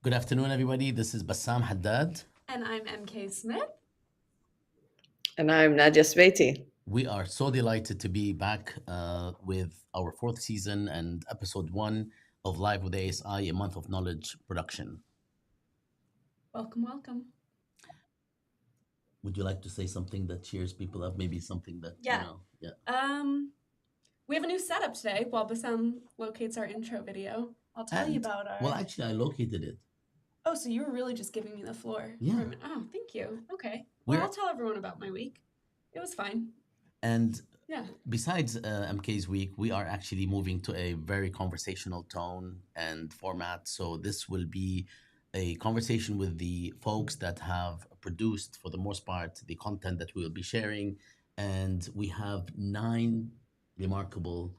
Good afternoon, everybody. This is Bassam Haddad. And I'm MK Smith. And I'm Nadia Sveiti. We are so delighted to be back with our fourth season and episode one of Live with ASI, a month of knowledge production. Welcome, welcome. Would you like to say something that cheers people up? Maybe something that, Yeah. We have a new setup today while Bassam locates our intro video. I'll tell you about our. Well, actually, I located it. Oh, so you were really just giving me the floor? Yeah. Oh, thank you. Okay. Well, I'll tell everyone about my week. It was fine. And yeah. Besides MK's week, we are actually moving to a very conversational tone and format. So this will be a conversation with the folks that have produced, for the most part, the content that we will be sharing. And we have 9 remarkable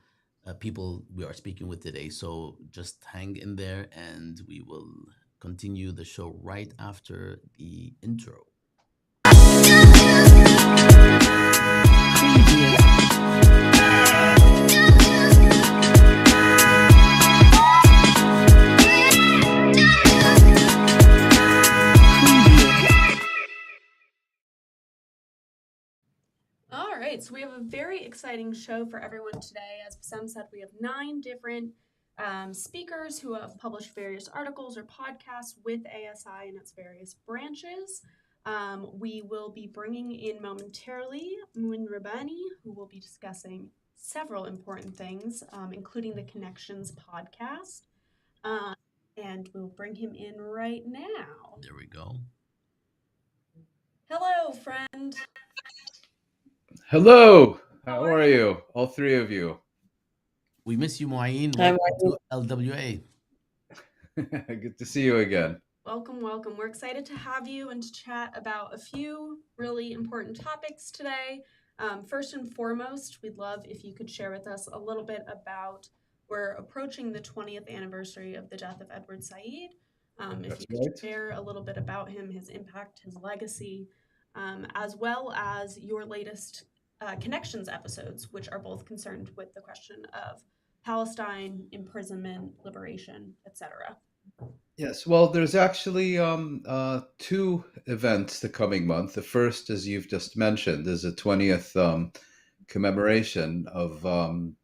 people we are speaking with today. So just hang in there and we will continue the show right after the intro. All right, so we have a very exciting show for everyone today. As Sam said, we have 9 different speakers who have published various articles or podcasts with ASI and its various branches. We will be bringing in momentarily Moon Rabani, who will be discussing several important things, including the Connections podcast. And we'll bring him in right now. There we go. Hello, friend. Hello. How are you? All three of you. We miss you, Mu'ayin. Hi, Welcome to LWA. Good to see you again. Welcome, welcome. We're excited to have you and to chat about a few really important topics today. First and foremost, we'd love if you could share with us a little bit about, we're approaching the 20th anniversary of the death of Edward Said. If you could share a little bit about him, his impact, his legacy, as well as your latest Connections episodes, which are both concerned with the question of Palestine, imprisonment, liberation, etc. Yes, well, there's actually 2 events the coming month. The first, as you've just mentioned, is the 20th commemoration of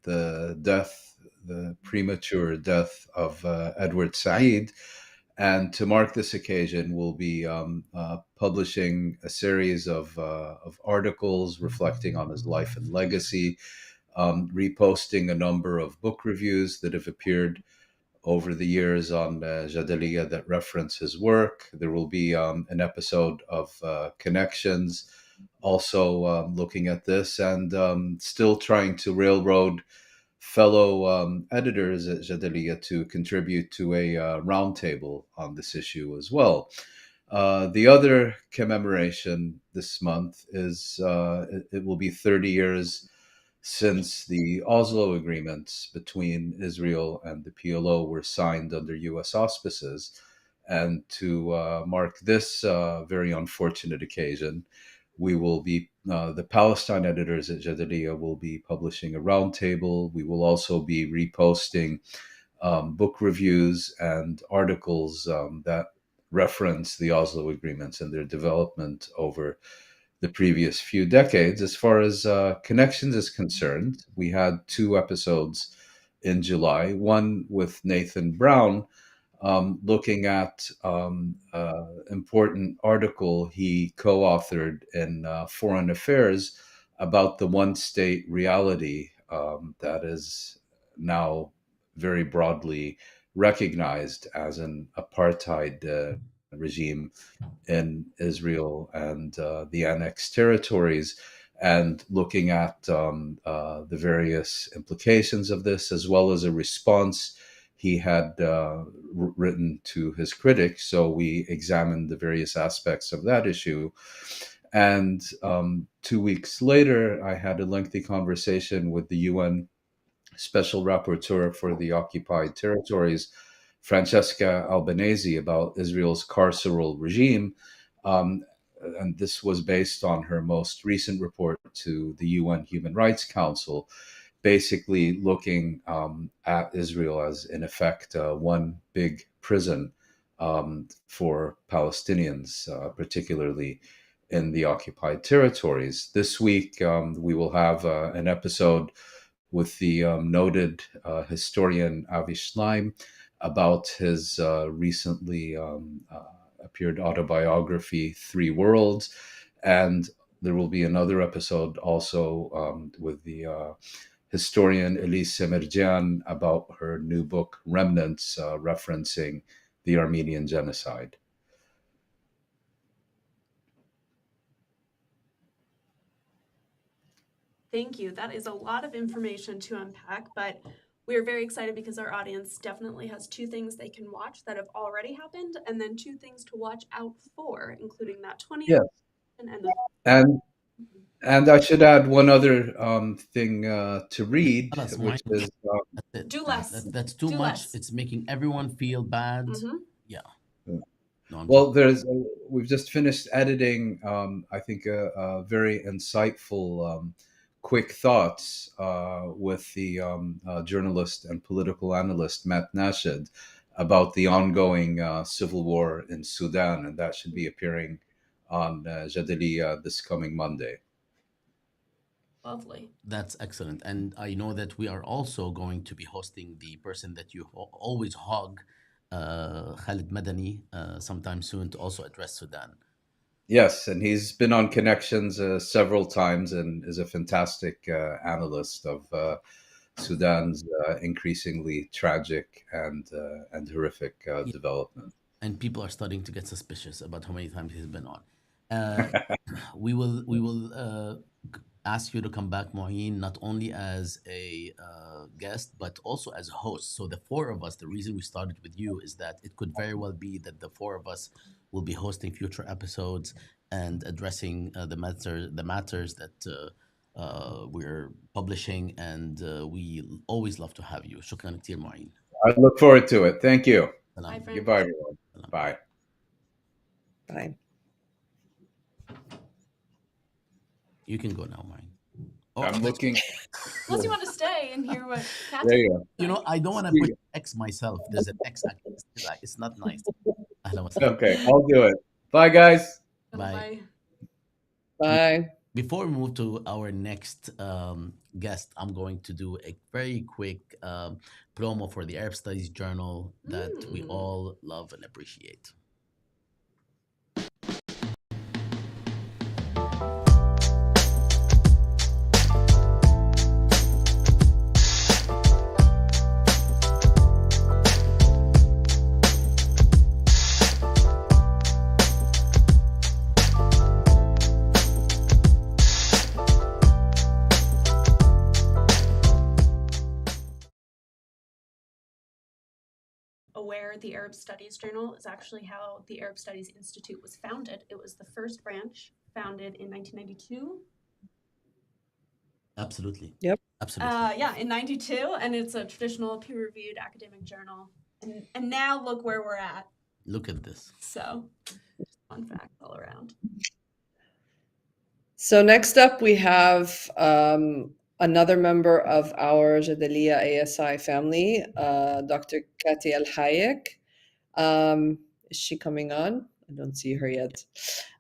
the premature death of Edward Said. And to mark this occasion, we'll be publishing a series of articles reflecting on his life and legacy, reposting a number of book reviews that have appeared over the years on Jadaliya that reference his work. There will be an episode of Connections, also looking at this and still trying to railroad fellow editors at Jadaliya to contribute to a roundtable on this issue as well. The other commemoration this month is it will be 30 years since the Oslo agreements between Israel and the PLO were signed under US auspices. And to mark this very unfortunate occasion, we will be, the Palestine editors at Jadaliya will be publishing a roundtable. We will also be reposting book reviews and articles that reference the Oslo agreements and their development over the previous few decades. As far as Connections is concerned, we had 2 episodes in July, one with Nathan Brown, looking at important article he co-authored in Foreign Affairs about the one state reality that is now very broadly recognized as an apartheid regime in Israel and the annexed territories, and looking at the various implications of this, as well as a response he had written to his critics. So we examined the various aspects of that issue. And 2 weeks later, I had a lengthy conversation with the UN Special Rapporteur for the Occupied Territories, Francesca Albanese, about Israel's carceral regime. And this was based on her most recent report to the UN Human Rights Council, basically looking at Israel as, in effect, one big prison for Palestinians, particularly in the occupied territories. This week, we will have an episode with the noted historian Avi Schleim about his recently appeared autobiography, Three Worlds. And there will be another episode also with the historian Elise Semerjian about her new book, Remnants, referencing the Armenian genocide. Thank you. That is a lot of information to unpack, but we're very excited because our audience definitely has two things they can watch that have already happened, and then two things to watch out for, including that 20th Yes. and the And I should add one other thing to read, That's which mine. is That's it. do less. That's too Do much. less. It's making everyone feel bad. Mhm. Yeah. Yeah. No, I'm well, joking. we've just finished editing. I think a very insightful, quick thoughts with the journalist and political analyst Matt Nashed about the ongoing civil war in Sudan, and that should be appearing on Jadaliya this coming Monday. Lovely. That's excellent. And I know that we are also going to be hosting the person that you always hog, Khalid Madani, sometime soon to also address Sudan. Yes, and he's been on Connections several times and is a fantastic analyst of Sudan's increasingly tragic and horrific Yeah. development. And people are starting to get suspicious about how many times he's been on. We will ask you to come back, Moeen, not only as a guest but also as a host. So the four of us, the reason we started with you is that it could very well be that the four of us will be hosting future episodes and addressing the matters that we're publishing, and we always love to have you. Shukran كتير معين. I look forward to it. Thank you. Bye, Salam. friends. Goodbye, everyone. Salam. Bye. Bye. You can go now, Marine. I'm looking. Unless you want to stay and hear what Kat There you go. You know, I don't want to See put you. X myself. There's an X against it. It's not nice. أهلا وسهلا. Okay, I'll do it. Bye, guys. Bye. Bye. Before we move to our next guest, I'm going to do a very quick promo for the Arab Studies Journal that we all love and appreciate. Aware, the Arab Studies Journal is actually how the Arab Studies Institute was founded. It was the first branch, founded in 1992. Absolutely. Yep. Absolutely. Yeah, in 92, and it's a traditional peer-reviewed academic journal. And now look where we're at. Look at this. So, fun fact all around. So next up, we have another member of our Jadaliya ASI family, Dr. Kati Al-Hayek. Is she coming on? I don't see her yet.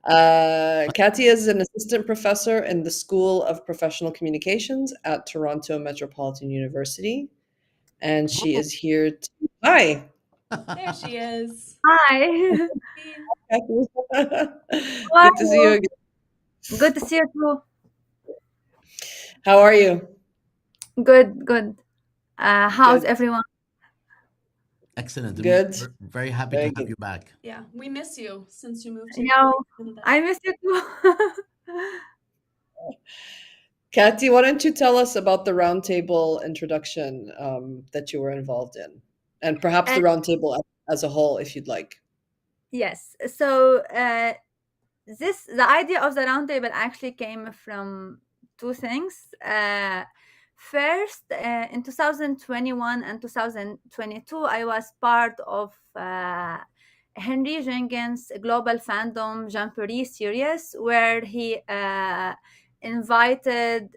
Kati is an assistant professor in the School of Professional Communications at Toronto Metropolitan University. And she is here to... Hi! There she is. Hi. Kati. How Good to see you again. Good to see you too. How are you? Good. How's Good. everyone? Excellent. Good. We're very happy Very to have good. you back. Yeah, we miss you since you moved to No, Canada. I miss you too. Kati, why don't you tell us about the roundtable introduction that you were involved in, and perhaps the roundtable as a whole, if you'd like. Yes. So the idea of the roundtable actually came from two things. First, in 2021 and 2022, I was part of Henry Jenkins' Global Fandom Jamboree series, where he invited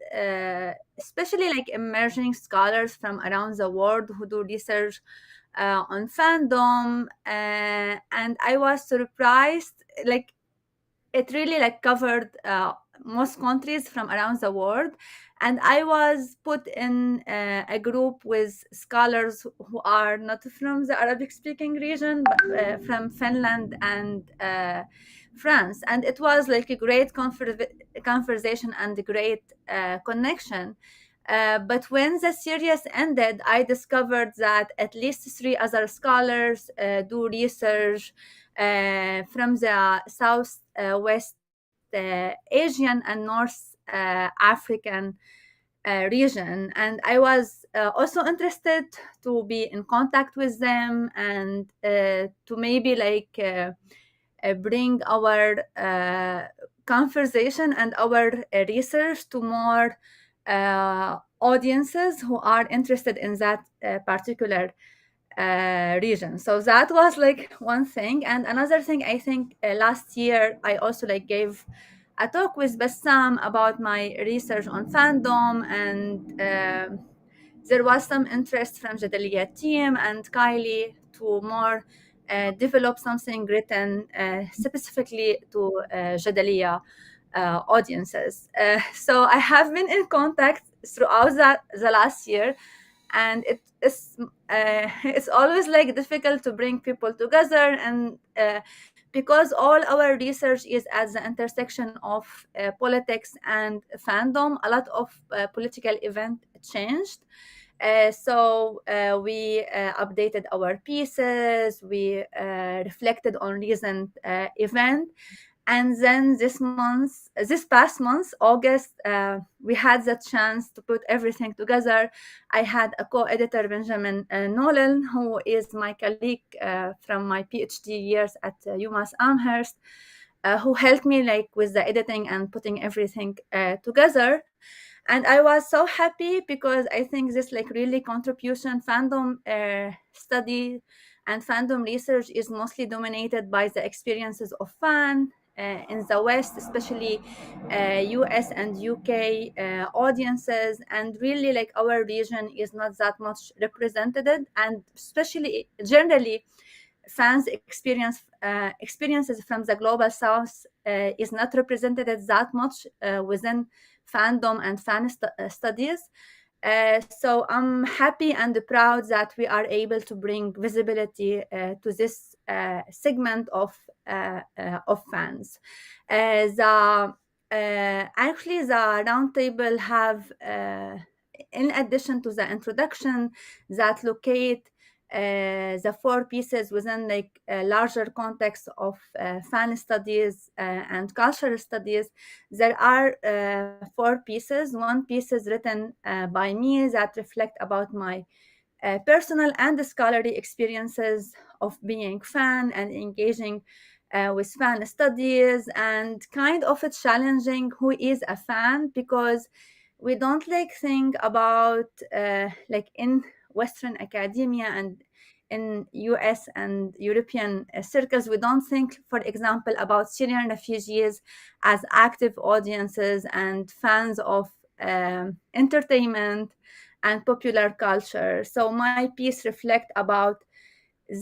especially like emerging scholars from around the world who do research on Fandom, and I was surprised. Like it really like covered most countries from around the world, and I was put in a group with scholars who are not from the Arabic speaking region but from Finland and France, and it was like a great conversation and a great connection. But when the series ended, I discovered that at least three other scholars do research from the South West Asian and North African region. And I was also interested to be in contact with them and to maybe like bring our conversation and our research to more audiences who are interested in that particular region. So that was like one thing. And another thing, I think last year I also like gave a talk with Bassam about my research on Fandom, and there was some interest from Jadalia team and Kylie to more develop something written specifically to Jadalia audiences. So I have been in contact throughout the last year, and it is it's always like difficult to bring people together, and because all our research is at the intersection of politics and fandom, a lot of political event changed. So we updated our pieces, we reflected on recent event, and then this past month, August, we had the chance to put everything together. I had a co-editor, Benjamin Nolan, who is my colleague from my PhD years at UMass Amherst, who helped me like with the editing and putting everything together. And I was so happy because I think this like really contribution fandom study and fandom research is mostly dominated by the experiences of fan in the West, especially US and UK audiences, and really like our region is not that much represented, and especially generally fans experiences from the global south is not represented that much within fandom and studies. So I'm happy and proud that we are able to bring visibility to this segment of fans. The Actually, the roundtable have, in addition to the introduction, that locate the four pieces within like a larger context of fan studies and cultural studies. There are four pieces. One piece is written by me that reflect about my personal and scholarly experiences of being fan and engaging with fan studies, and kind of challenging who is a fan, because we don't like think about like in Western academia and in US and European circles, we don't think, for example, about Syrian refugees as active audiences and fans of entertainment and popular culture. So my piece reflect about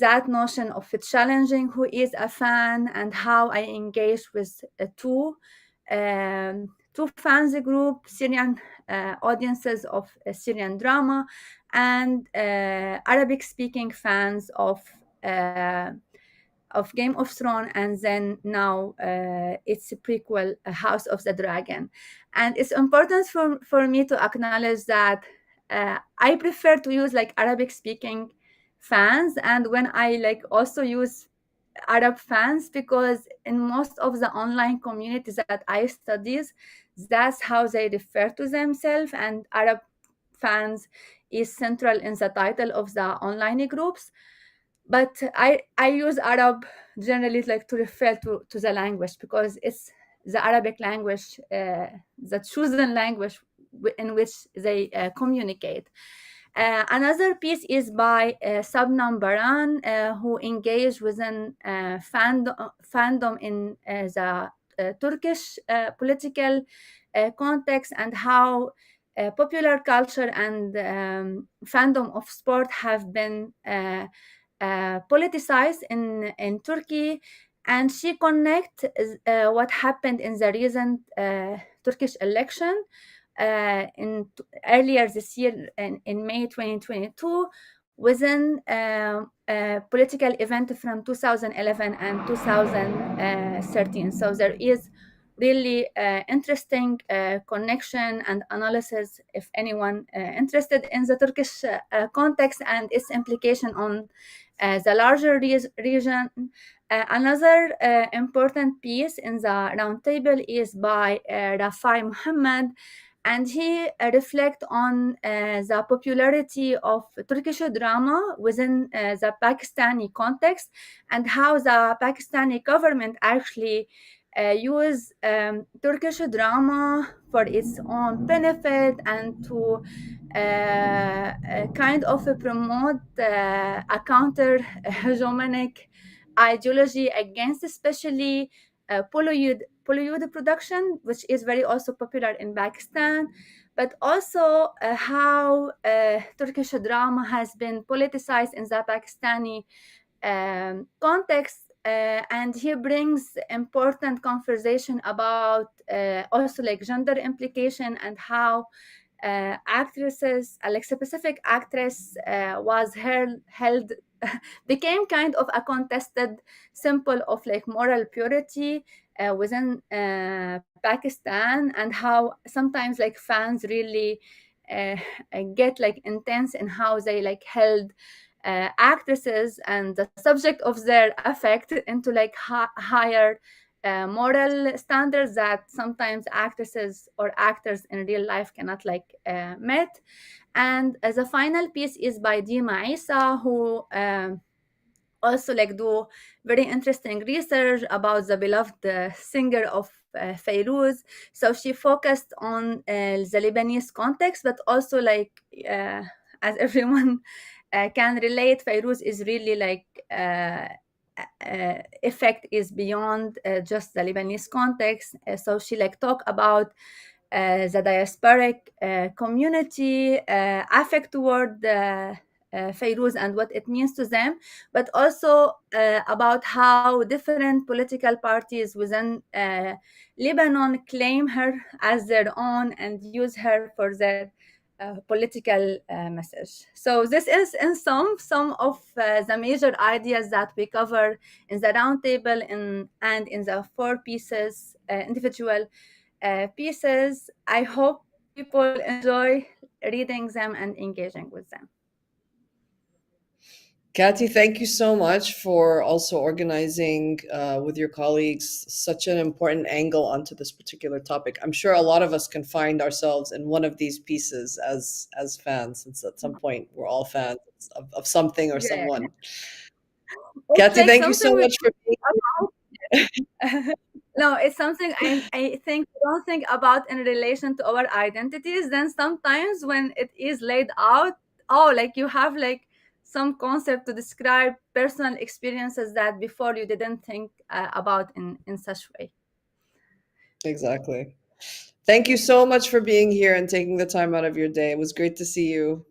that notion of challenging who is a fan and how I engage with two fans group, Syrian audiences of Syrian drama, and Arabic speaking fans of Game of Thrones, and then now its prequel, House of the Dragon. And it's important for me to acknowledge that I prefer to use like Arabic speaking fans, and when I like also use Arab fans, because in most of the online communities that I studies, that's how they refer to themselves, and Arab fans is central in the title of the online groups. But I use Arab generally like to refer to the language, because it's the Arabic language, the chosen language in which they communicate. Another piece is by Sabnam Baran, who engaged within fandom in the Turkish political context, and how popular culture and fandom of sport have been politicized in Turkey, and she connect what happened in the recent Turkish election earlier this year in May 2022 within a political event from 2011 and 2013. So there is really interesting connection and analysis if anyone interested in the Turkish context and its implication on the larger region. Another important piece in the roundtable is by Rafai Muhammad, and he reflect on the popularity of Turkish drama within the Pakistani context and how the Pakistani government actually use Turkish drama for its own benefit and to kind of promote a counter hegemonic ideology against especially Bollywood production, which is very also popular in Pakistan, but also how Turkish drama has been politicized in the Pakistani context, and he brings important conversation about also like gender implication and how actresses, like specific actress was held became kind of a contested symbol of like moral purity within Pakistan, and how sometimes like fans really uh, get like intense in how they like held actresses and the subject of their affect into like higher moral standards that sometimes actresses or actors in real life cannot like met. And as a final piece is by Dima Isa, who also like do very interesting research about the beloved singer of Fairuz. So she focused on the Lebanese context, but also like as everyone can relate, Fairuz is really like effect is beyond just the Lebanese context. So she like talk about the diasporic community affect toward Fairuz and what it means to them, but also about how different political parties within Lebanon claim her as their own and use her for their political message. So this is in some of the major ideas that we cover in the roundtable and in the four pieces, individual pieces. I hope people enjoy reading them and engaging with them. Kathy, thank you so much for also organizing with your colleagues such an important angle onto this particular topic. I'm sure a lot of us can find ourselves in one of these pieces as fans, since at some point we're all fans of something or Yeah, someone. it's Kathy, like thank you something so we much for being about. No, it's something I think we don't think about in relation to our identities. Then sometimes when it is laid out, oh, like you have like some concept to describe personal experiences that before you didn't think about in such way. exactly. Thank you so much for being here and taking the time out of your day. It was great to see you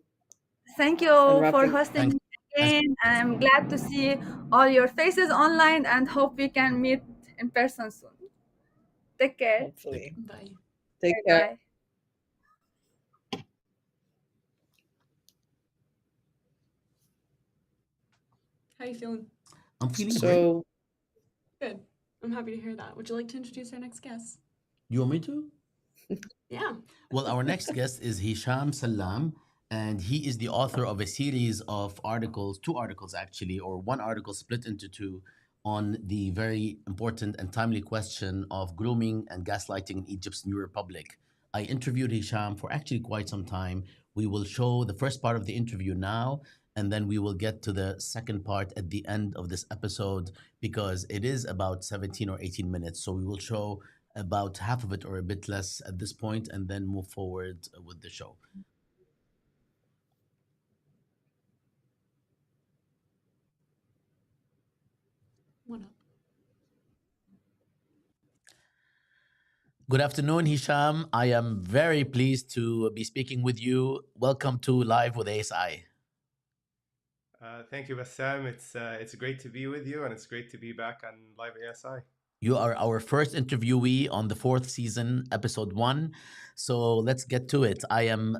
Thank and you for wrapping hosting Thanks. me Thanks. again. I'm glad to see all your faces online and hope we can meet in person soon. Take care. hopefully. Bye. Take Bye care. bye. How you feeling? I'm feeling great. So Good. I'm happy to hear that. Would you like to introduce our next guest? You want me to? Yeah. Well, our next guest is Hisham Salam, and he is the author of a series of articles, two articles actually, or one article split into two, on the very important and timely question of grooming and gaslighting in Egypt's new republic. I interviewed Hisham for actually quite some time. We will show the first part of the interview now, and then we will get to the second part at the end of this episode because it is about 17 or 18 minutes. So we will show about half of it or a bit less at this point and then move forward with the show. What up? Good afternoon, Hisham. I am very pleased to be speaking with you. Welcome to Live with ASI. Thank you, Bassam. It's great to be with you, and it's great to be back on Live ASI. You are our first interviewee on the fourth season, episode 1. So let's get to it. I am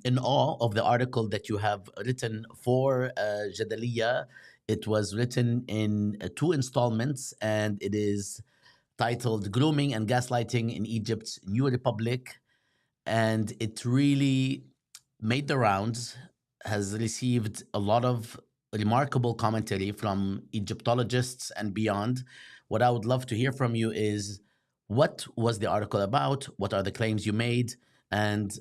in awe of the article that you have written for Jadaliya. It was written in 2 installments, and it is titled Grooming and Gaslighting in Egypt's New Republic. And it really made the rounds, has received a lot of remarkable commentary from Egyptologists and beyond. What I would love to hear from you is, what was the article about? What are the claims you made? And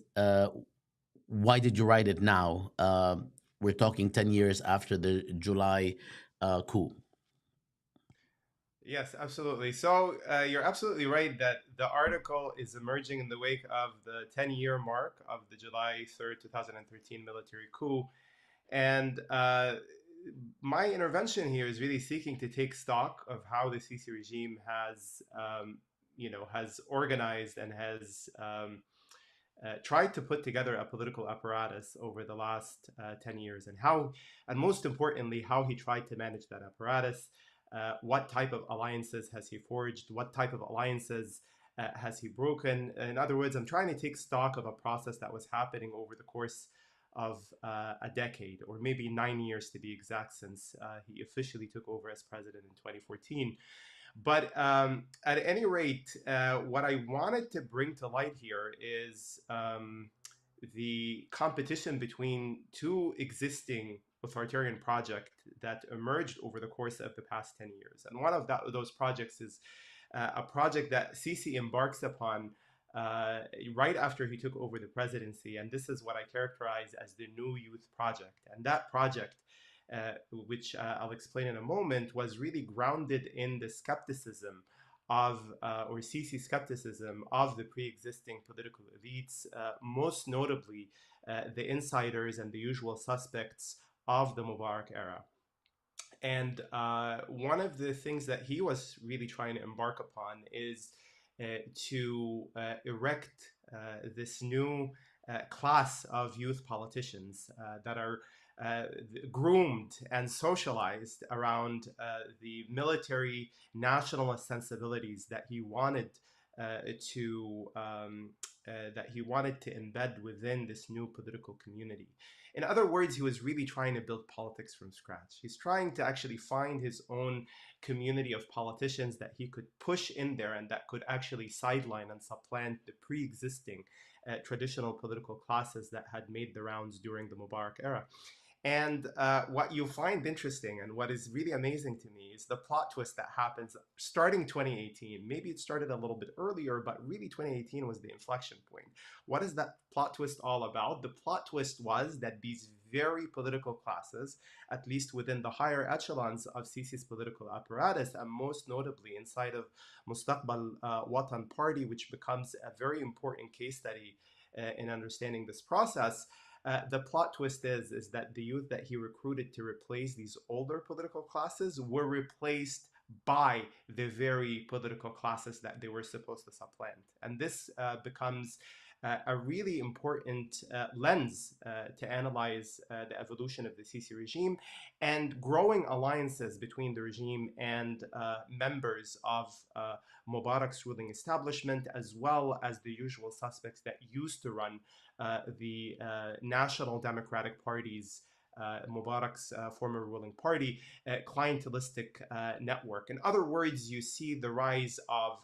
why did you write it now? We're talking 10 years after the July coup. Yes, absolutely. So you're absolutely right that the article is emerging in the wake of the 10-year mark of the July 3rd, 2013 military coup. And my intervention here is really seeking to take stock of how the Sisi regime has, has organized and has tried to put together a political apparatus over the last 10 years, and most importantly, how he tried to manage that apparatus. What type of alliances has he forged? What type of alliances has he broken? In other words, I'm trying to take stock of a process that was happening over the course of a decade, or maybe 9 years to be exact, since he officially took over as president in 2014. But at any rate, what I wanted to bring to light here is the competition between 2 existing authoritarian projects that emerged over the course of the past 10 years. And one of those projects is a project that Sisi embarks upon right after he took over the presidency. And this is what I characterize as the New Youth Project. And that project, which I'll explain in a moment, was really grounded in the skepticism of, or Sisi skepticism of the pre-existing political elites, most notably the insiders and the usual suspects of the Mubarak era. And one of the things that he was really trying to embark upon is to erect this new class of youth politicians that are groomed and socialized around the military nationalist sensibilities that he wanted to embed within this new political community. In other words, he was really trying to build politics from scratch. He's trying to actually find his own community of politicians that he could push in there and that could actually sideline and supplant the pre-existing traditional political classes that had made the rounds during the Mubarak era. And what you find interesting and what is really amazing to me is the plot twist that happens starting 2018. Maybe it started a little bit earlier, but really 2018 was the inflection point. What is that plot twist all about? The plot twist was that these very political classes, at least within the higher echelons of Sisi's political apparatus, and most notably inside of Mustaqbal Watan Party, which becomes a very important case study in understanding this process. The plot twist is that the youth that he recruited to replace these older political classes were replaced by the very political classes that they were supposed to supplant. And this becomes a really important lens to analyze the evolution of the Sisi regime and growing alliances between the regime and members of Mubarak's ruling establishment, as well as the usual suspects that used to run the National Democratic Party's Mubarak's former ruling party, clientelistic network. In other words, you see the rise of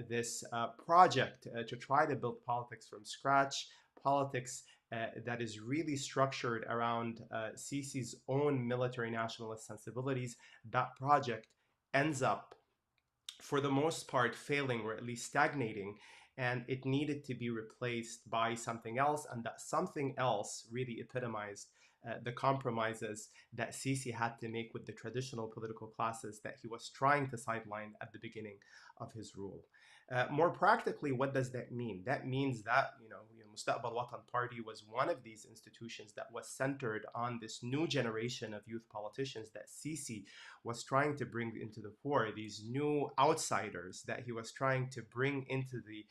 this project to try to build politics from scratch, politics that is really structured around Sisi's own military nationalist sensibilities. That project ends up, for the most part, failing or at least stagnating, and it needed to be replaced by something else, and that something else really epitomized the compromises that Sisi had to make with the traditional political classes that he was trying to sideline at the beginning of his rule. More practically, what does that mean? That means that Mustaqbal Watan Party was one of these institutions that was centered on this new generation of youth politicians that Sisi was trying to bring into the fore, these new outsiders that he was trying to bring into the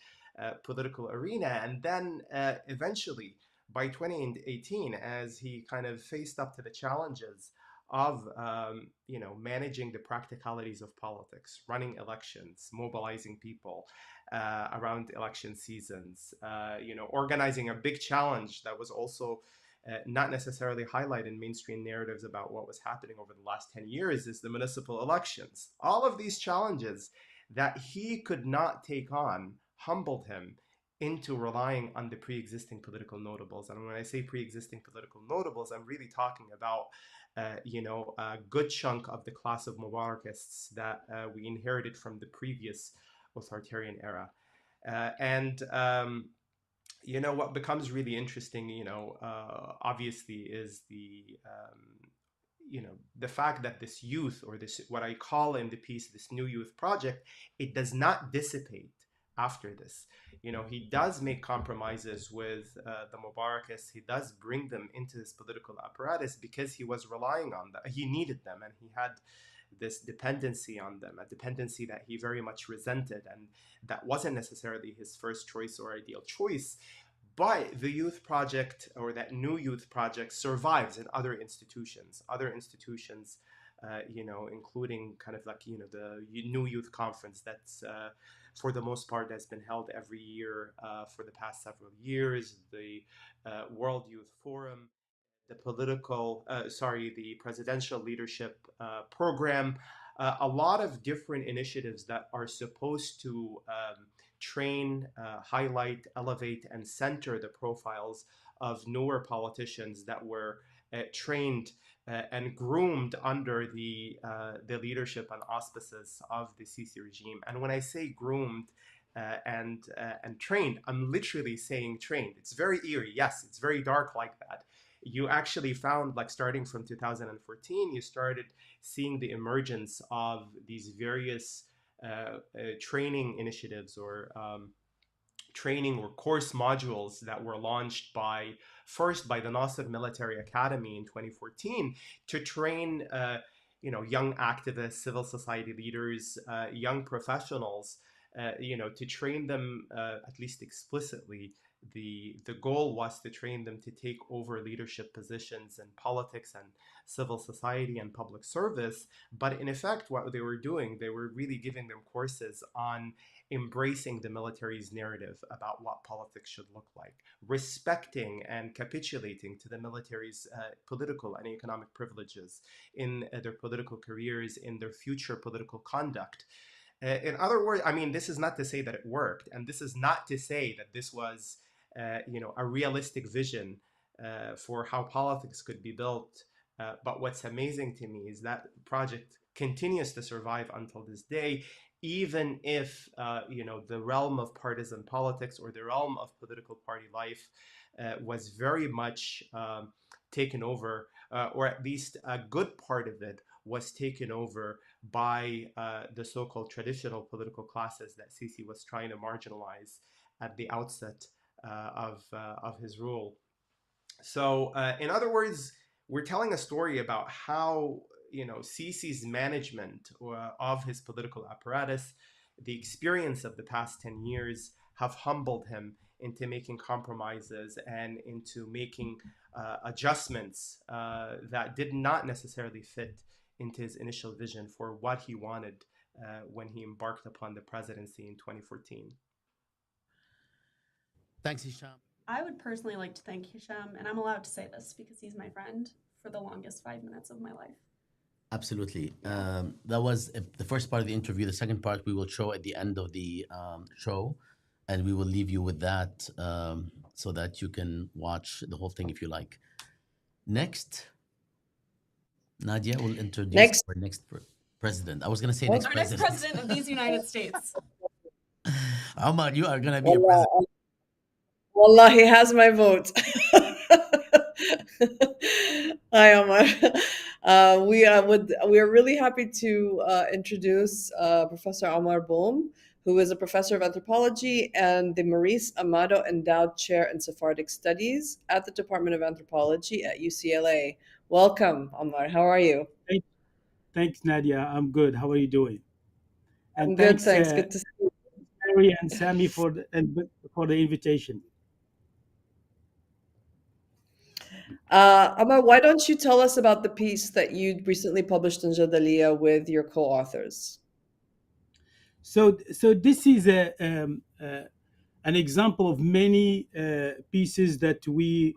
political arena. And then eventually, by 2018, as he kind of faced up to the challenges of managing the practicalities of politics, running elections, mobilizing people around election seasons, organizing a big challenge that was also not necessarily highlighted in mainstream narratives about what was happening over the last 10 years, is the municipal elections. All of these challenges that he could not take on humbled him into relying on the pre-existing political notables. And when I say pre-existing political notables, I'm really talking about a good chunk of the class of Mubarakists that we inherited from the previous authoritarian era. What becomes really interesting, obviously, is the fact that this youth, or this, what I call in the piece, this new youth project, it does not dissipate after this. He does make compromises with the Mubarakists. He does bring them into his political apparatus because he was relying on them. He needed them, and he had this dependency on them, a dependency that he very much resented, and that wasn't necessarily his first choice or ideal choice. But the youth project, or that new youth project, survives in other institutions, including kind of like, the new youth conference that's for the most part has been held every year for the past several years, the World Youth Forum, the presidential leadership program, a lot of different initiatives that are supposed to train, highlight, elevate, and center the profiles of newer politicians that were trained and groomed under the leadership and auspices of the Sisi regime. And when I say groomed and trained, I'm literally saying trained. It's very eerie. Yes, it's very dark like that. You actually found, like, starting from 2014, you started seeing the emergence of these various training initiatives, or training or course modules that were launched first by the Nasser Military Academy in 2014 to train young activists, civil society leaders, young professionals, to train them, at least explicitly. The goal was to train them to take over leadership positions in politics and civil society and public service. But in effect, what they were doing, they were really giving them courses on embracing the military's narrative about what politics should look like, respecting and capitulating to the military's political and economic privileges in their political careers, in their future political conduct. In other words, I mean, this is not to say that it worked, and this is not to say that this was, a realistic vision for how politics could be built. But what's amazing to me is that project continues to survive until this day, even if the realm of partisan politics, or the realm of political party life, was very much taken over, or at least a good part of it was taken over by the so-called traditional political classes that Sisi was trying to marginalize at the outset of his rule. So, in other words, we're telling a story about how Sisi's management of his political apparatus, the experience of the past 10 years, have humbled him into making compromises and into making adjustments that did not necessarily fit into his initial vision for what he wanted when he embarked upon the presidency in 2014. Thanks, Hisham. I would personally like to thank Hisham, and I'm allowed to say this because he's my friend, for the longest 5 minutes of my life. Absolutely. That was the first part of the interview. The second part we will show at the end of the show, and we will leave you with that so that you can watch the whole thing if you like. Next, Nadia will introduce our next president. I was going to say next Our president. next president of these United States. Omar, you are going to be a president. Wallah, he has my vote. Hi, Omar. We are really happy to introduce Professor Omar Boum, who is a professor of anthropology and the Maurice Amado Endowed Chair in Sephardic Studies at the Department of Anthropology at UCLA. Welcome, Amar. How are you? Thank- Thanks, Nadia. I'm good. How are you doing? I'm And good, thanks, thanks. Good to see you. Mary and Sammy, for the invitation. Amar, why don't you tell us about the piece that you recently published in Jadalia with your co-authors? So this is an example of many pieces that we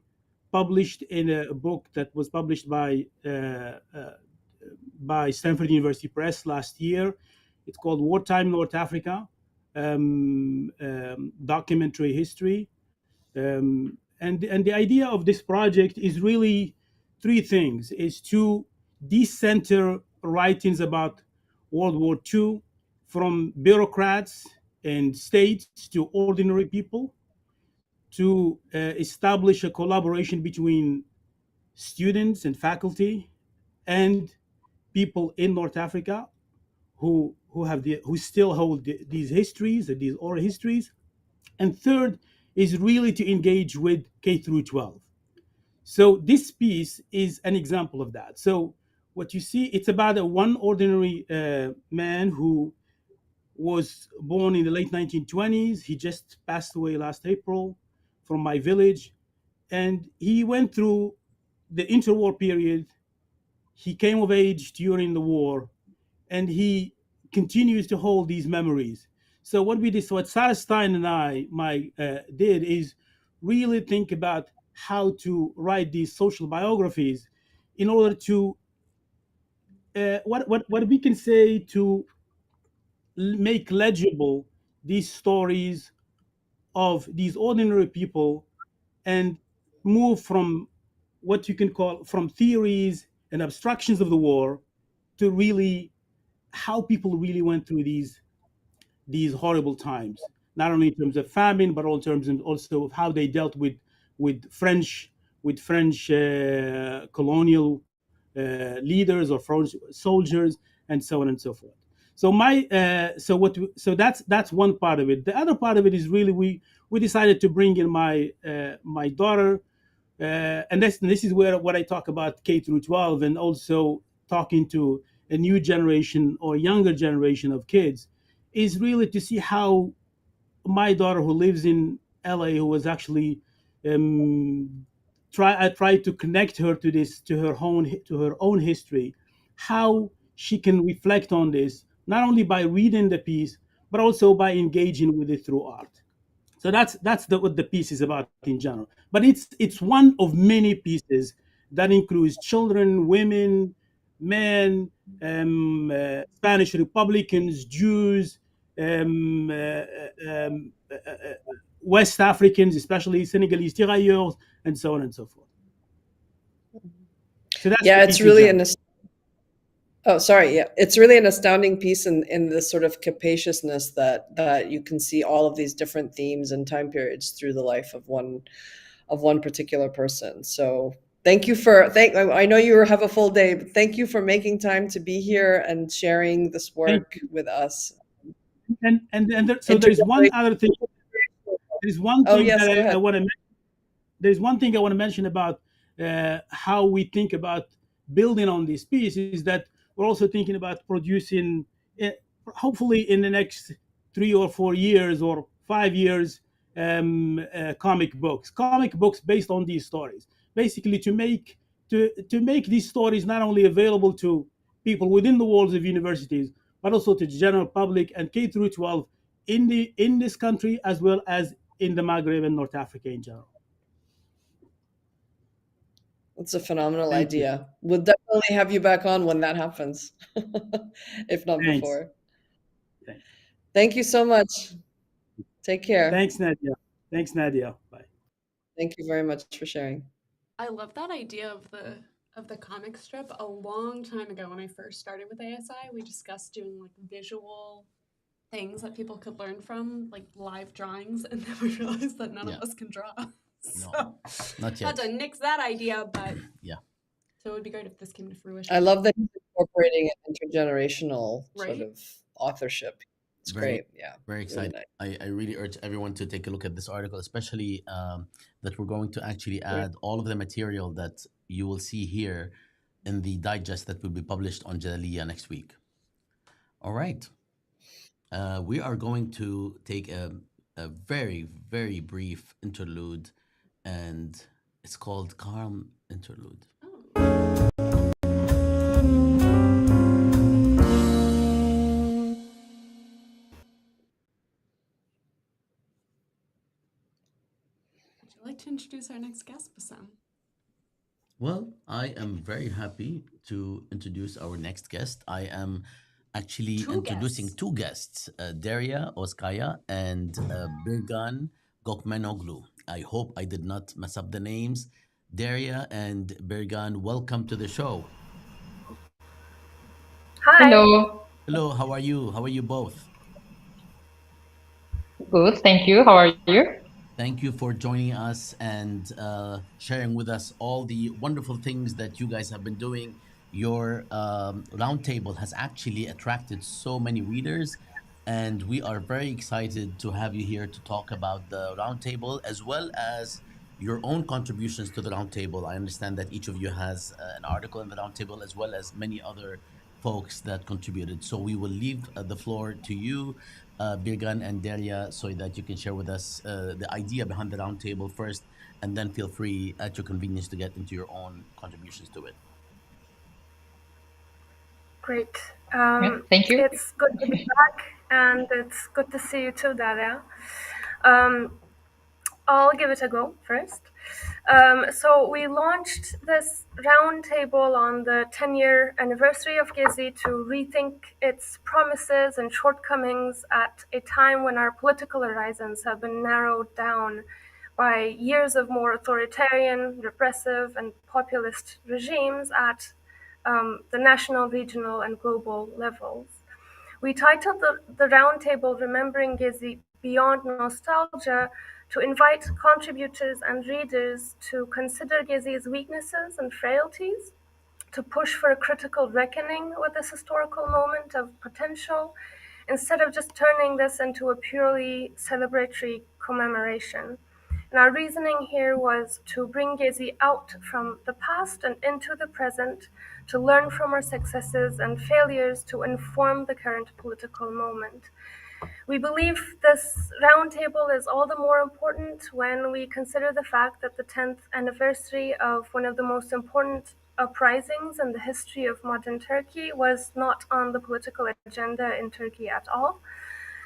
published in a book that was published by Stanford University Press last year. It's called Wartime North Africa, documentary history. And the idea of this project is really three things: is to decenter writings about World War II from bureaucrats and states to ordinary people, to establish a collaboration between students and faculty and people in North Africa who still hold these histories, these oral histories. And third is really to engage with K through 12. So this piece is an example of that. So what you see, it's about one ordinary man who was born in the late 1920s. He just passed away last April from my village. And he went through the interwar period. He came of age during the war, and he continues to hold these memories. So what we did, so what Sarah Stein and I did is really think about how to write these social biographies in order to what we can say to make legible these stories of these ordinary people, and move from what you can call from theories and abstractions of the war to really how people really went through these horrible times, not only in terms of famine, but also of how they dealt with French colonial leaders or French soldiers, and so on and so forth. So that's one part of it. The other part of it is really we decided to bring in my daughter, and this is where what I talk about K through 12, and also talking to a new generation or younger generation of kids, is really to see how my daughter, who lives in LA, who was actually I tried to connect her to this, to her own history, how she can reflect on this, not only by reading the piece, but also by engaging with it through art. So what the piece is about in general. But it's one of many pieces that includes children, women, men, Spanish Republicans, Jews, um, uh, um, uh, uh, West Africans, especially Senegalese tirailleurs, and so on and so forth. So that's the Yeah, it's piece in really general. oh, sorry. Yeah, it's really an astounding piece in the sort of capaciousness that you can see all of these different themes and time periods through the life of one particular person. So thank you for I know you have a full day, but thank you for making time to be here and sharing this Thank work you. with us. So there's one Intergenerational. other thing. There's one Oh thing yes, that go I ahead. want to there's one thing I want to mention about how we think about building on this piece, is that we're also thinking about producing, uh, hopefully in the next 3 or 4 years or 5 years, comic books based on these stories, basically to make these stories not only available to people within the walls of universities, but also to the general public and K through 12 in this country, as well as in the Maghreb and North Africa in general. It's a phenomenal Thank you. idea. We'll definitely have you back on when that happens, if not Thanks. before. Thanks. Thank you so much. Take care. Thanks, Nadia. Thanks, Nadia. Bye. Thank you very much for sharing. I love that idea of the comic strip. A long time ago when I first started with ASI, we discussed doing like visual things that people could learn from, like live drawings, and then we realized that none Yeah. of us can draw. No, not Had yet. to nix that idea, but Yeah. so it would be great if this came to fruition. I love that he's incorporating an intergenerational sort Right? of authorship. It's It's very, great. Yeah, very really exciting. nice. I really urge everyone to take a look at this article, especially that we're going to actually Great. add all of the material that you will see here in the digest that will be published on Jadaliya next week. All right. We are going to take a very, very brief interlude, and it's called Calm Interlude. Would you like to introduce our next guest, Bassam? Well, I am very happy to introduce our next guest. I am actually Two introducing guests. two guests, Daria Oskaya and Birgan Gokmenoglu. I hope I did not mess up the names. Daria and Birgan, welcome to the show. Hi. Hello. Hello, how are you? How are you both? Good, thank you. How are you? Thank you for joining us and sharing with us all the wonderful things that you guys have been doing. Your roundtable has actually attracted so many readers, and we are very excited to have you here to talk about the roundtable as well as your own contributions to the roundtable. I understand that each of you has an article in the roundtable as well as many other folks that contributed. So we will leave the floor to you, Birgan and Delia, so that you can share with us the idea behind the roundtable first, and then feel free at your convenience to get into your own contributions to it. Great. Yeah, thank you. It's good to be back, and it's good to see you too, Daria. Um, I'll give it a go first. So we launched this roundtable on the 10-year anniversary of Gezi to rethink its promises and shortcomings at a time when our political horizons have been narrowed down by years of more authoritarian, repressive, and populist regimes at the national, regional, and global levels. We titled the roundtable Remembering Gezi Beyond Nostalgia to invite contributors and readers to consider Gezi's weaknesses and frailties, to push for a critical reckoning with this historical moment of potential, instead of just turning this into a purely celebratory commemoration. And our reasoning here was to bring Gezi out from the past and into the present, to learn from our successes and failures to inform the current political moment. We believe this roundtable is all the more important when we consider the fact that the 10th anniversary of one of the most important uprisings in the history of modern Turkey was not on the political agenda in Turkey at all.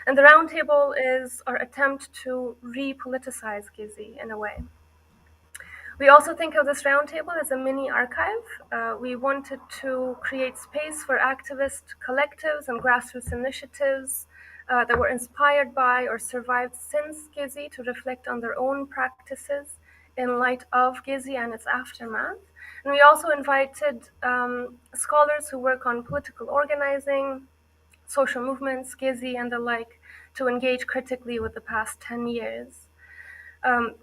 And the roundtable is our attempt to re-politicize Gezi in a way. We also think of this roundtable as a mini archive. We wanted to create space for activist collectives and grassroots initiatives that were inspired by or survived since Gezi to reflect on their own practices in light of Gezi and its aftermath. And we also invited scholars who work on political organizing, social movements, Gezi, and the like to engage critically with the past 10 years.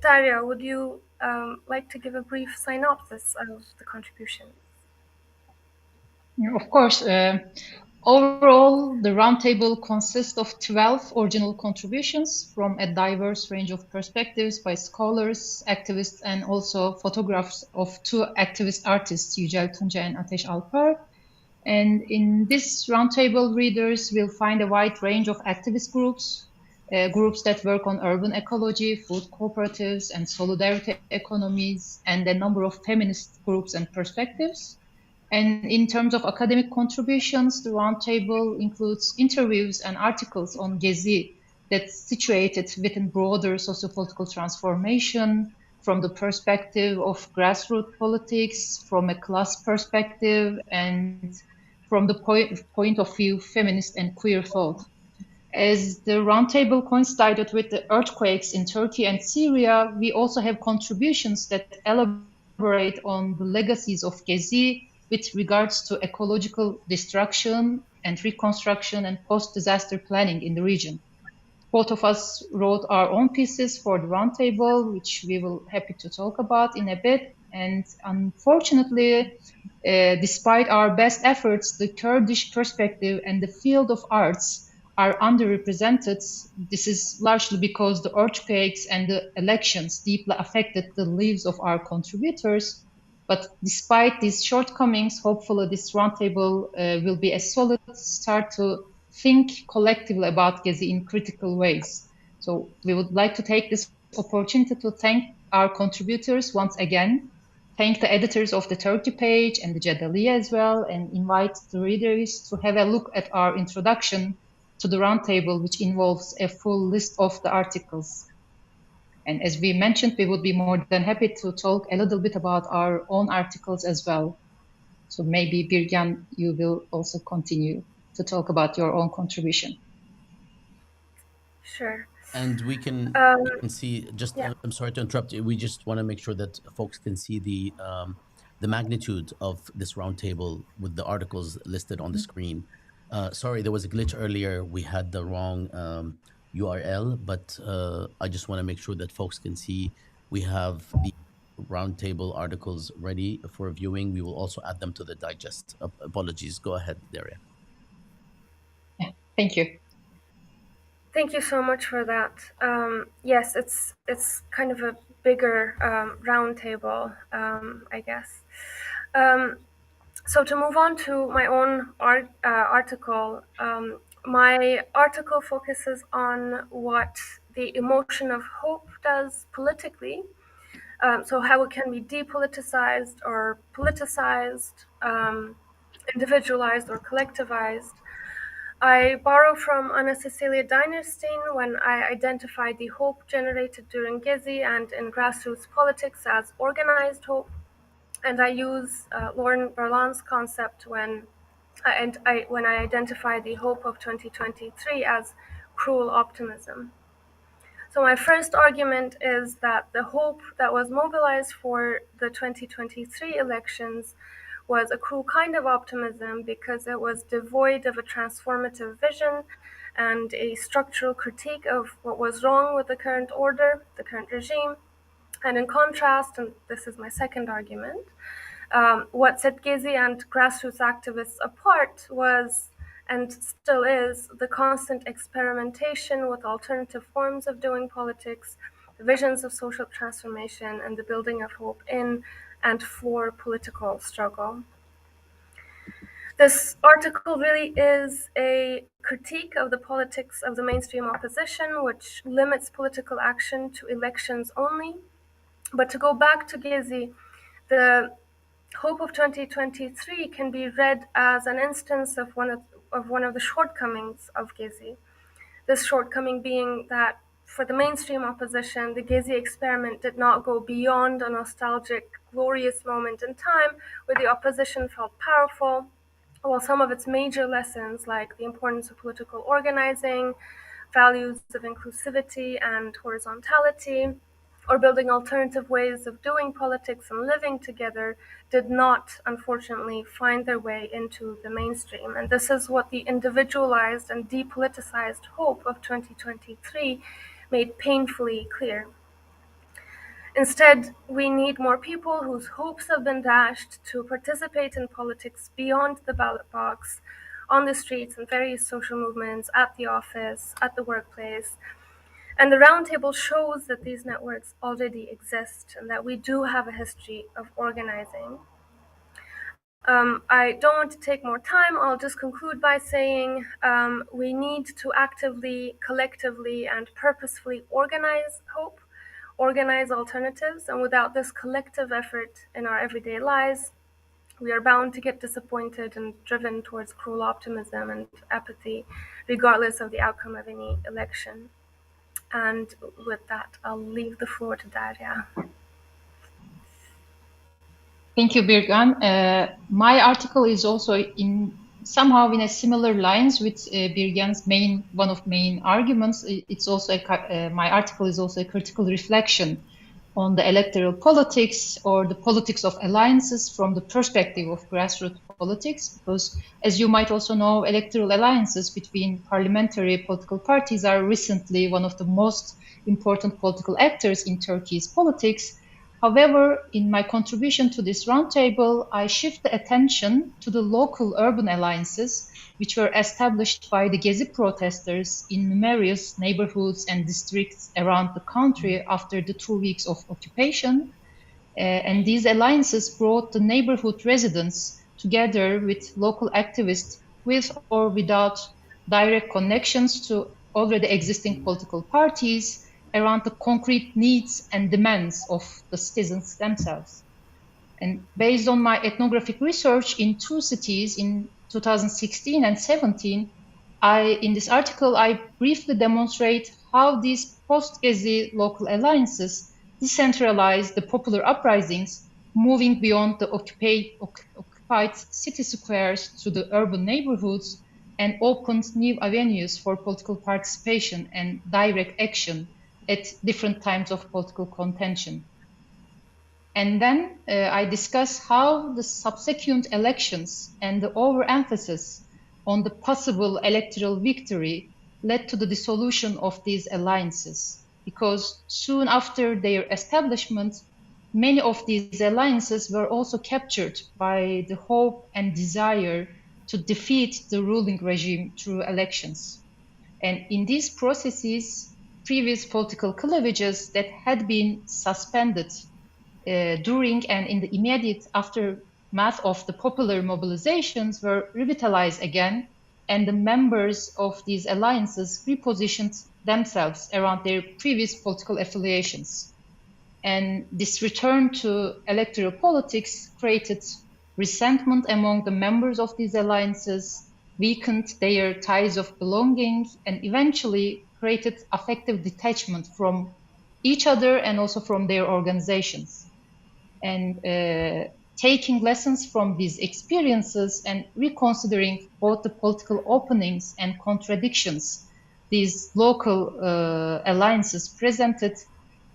Daria, would you like to give a brief synopsis of the contribution? Yeah, of course. Overall, the roundtable consists of 12 original contributions from a diverse range of perspectives by scholars, activists, and also photographs of two activist artists, Yücel Tunca and Ateş Alpar. And in this roundtable, readers will find a wide range of activist groups, groups that work on urban ecology, food cooperatives, and solidarity economies, and a number of feminist groups and perspectives. And in terms of academic contributions, the roundtable includes interviews and articles on Gezi that's situated within broader sociopolitical transformation from the perspective of grassroots politics, from a class perspective, and from the point of view feminist and queer thought. As the roundtable coincided with the earthquakes in Turkey and Syria, we also have contributions that elaborate on the legacies of Gezi with regards to ecological destruction and reconstruction and post-disaster planning in the region. Both of us wrote our own pieces for the roundtable, which we will happy to talk about in a bit. And unfortunately, despite our best efforts, the Kurdish perspective and the field of arts are underrepresented. This is largely because the earthquakes and the elections deeply affected the lives of our contributors. But despite these shortcomings, hopefully this roundtable will be a solid start to think collectively about Gezi in critical ways. So we would like to take this opportunity to thank our contributors once again, thank the editors of the Turkey page and the Jadaliya as well, and invite the readers to have a look at our introduction to the roundtable, which involves a full list of the articles. And as we mentioned, we would be more than happy to talk a little bit about our own articles as well. So maybe Birgan, you will also continue to talk about your own contribution. Sure. And we can see just Yeah. I'm sorry to interrupt you. We just want to make sure that folks can see the magnitude of this roundtable with the articles listed on the screen. Sorry, there was a glitch earlier. We had the wrong URL, but I just want to make sure that folks can see. We have the roundtable articles ready for viewing. We will also add them to the digest. Apologies. Go ahead, Daria. Yeah, thank you. Thank you so much for that. Yes, it's kind of a bigger roundtable, I guess. So to move on to my own article, my article focuses on what the emotion of hope does politically. So how it can be depoliticized or politicized, individualized or collectivized. I borrow from Anna Cecilia Dinerstein when I identified the hope generated during Gezi and in grassroots politics as organized hope. And I use Lauren Berlon's concept when I identify the hope of 2023 as cruel optimism. So my first argument is that the hope that was mobilized for the 2023 elections was a cruel kind of optimism because it was devoid of a transformative vision and a structural critique of what was wrong with the current order, the current regime. And in contrast, and this is my second argument, what set Gezi and grassroots activists apart was, and still is, the constant experimentation with alternative forms of doing politics, the visions of social transformation, and the building of hope in and for political struggle. This article really is a critique of the politics of the mainstream opposition, which limits political action to elections only. But to go back to Gezi, the hope of 2023 can be read as an instance of one of the shortcomings of Gezi. This shortcoming being that for the mainstream opposition, the Gezi experiment did not go beyond a nostalgic, glorious moment in time where the opposition felt powerful, while some of its major lessons, like the importance of political organizing, values of inclusivity and horizontality, or building alternative ways of doing politics and living together, did not, unfortunately, find their way into the mainstream. And this is what the individualized and depoliticized hope of 2023 made painfully clear. Instead, we need more people whose hopes have been dashed to participate in politics beyond the ballot box, on the streets and various social movements, at the office, at the workplace. And the roundtable shows that these networks already exist and that we do have a history of organizing. I don't want to take more time. I'll just conclude by saying we need to actively, collectively, and purposefully organize hope, organize alternatives, and without this collective effort in our everyday lives, we are bound to get disappointed and driven towards cruel optimism and apathy, regardless of the outcome of any election. And with that, I'll leave the floor to Daria. Thank you, Birgan. My article is also somehow in a similar lines with Birgan's one of main arguments. It's also my article is also a critical reflection on the electoral politics or the politics of alliances from the perspective of grassroots politics, because as you might also know, electoral alliances between parliamentary political parties are recently one of the most important political actors in Turkey's politics. However, in my contribution to this roundtable, I shift the attention to the local urban alliances, which were established by the Gezi protesters in numerous neighborhoods and districts around the country after the 2 weeks of occupation. And these alliances brought the neighborhood residents together with local activists with or without direct connections to already existing political parties around the concrete needs and demands of the citizens themselves. And based on my ethnographic research in 2 cities in 2016 and 17, in this article, I briefly demonstrate how these post-Gezi local alliances decentralized the popular uprisings, moving beyond the occupied city squares to the urban neighborhoods and opened new avenues for political participation and direct action at different times of political contention. And then I discuss how the subsequent elections and the overemphasis on the possible electoral victory led to the dissolution of these alliances. Because soon after their establishment, many of these alliances were also captured by the hope and desire to defeat the ruling regime through elections. And in these processes, previous political cleavages that had been suspended during and in the immediate aftermath of the popular mobilizations were revitalized again, and the members of these alliances repositioned themselves around their previous political affiliations. And this return to electoral politics created resentment among the members of these alliances, weakened their ties of belonging, and eventually created affective detachment from each other and also from their organizations. And taking lessons from these experiences and reconsidering both the political openings and contradictions these local alliances presented,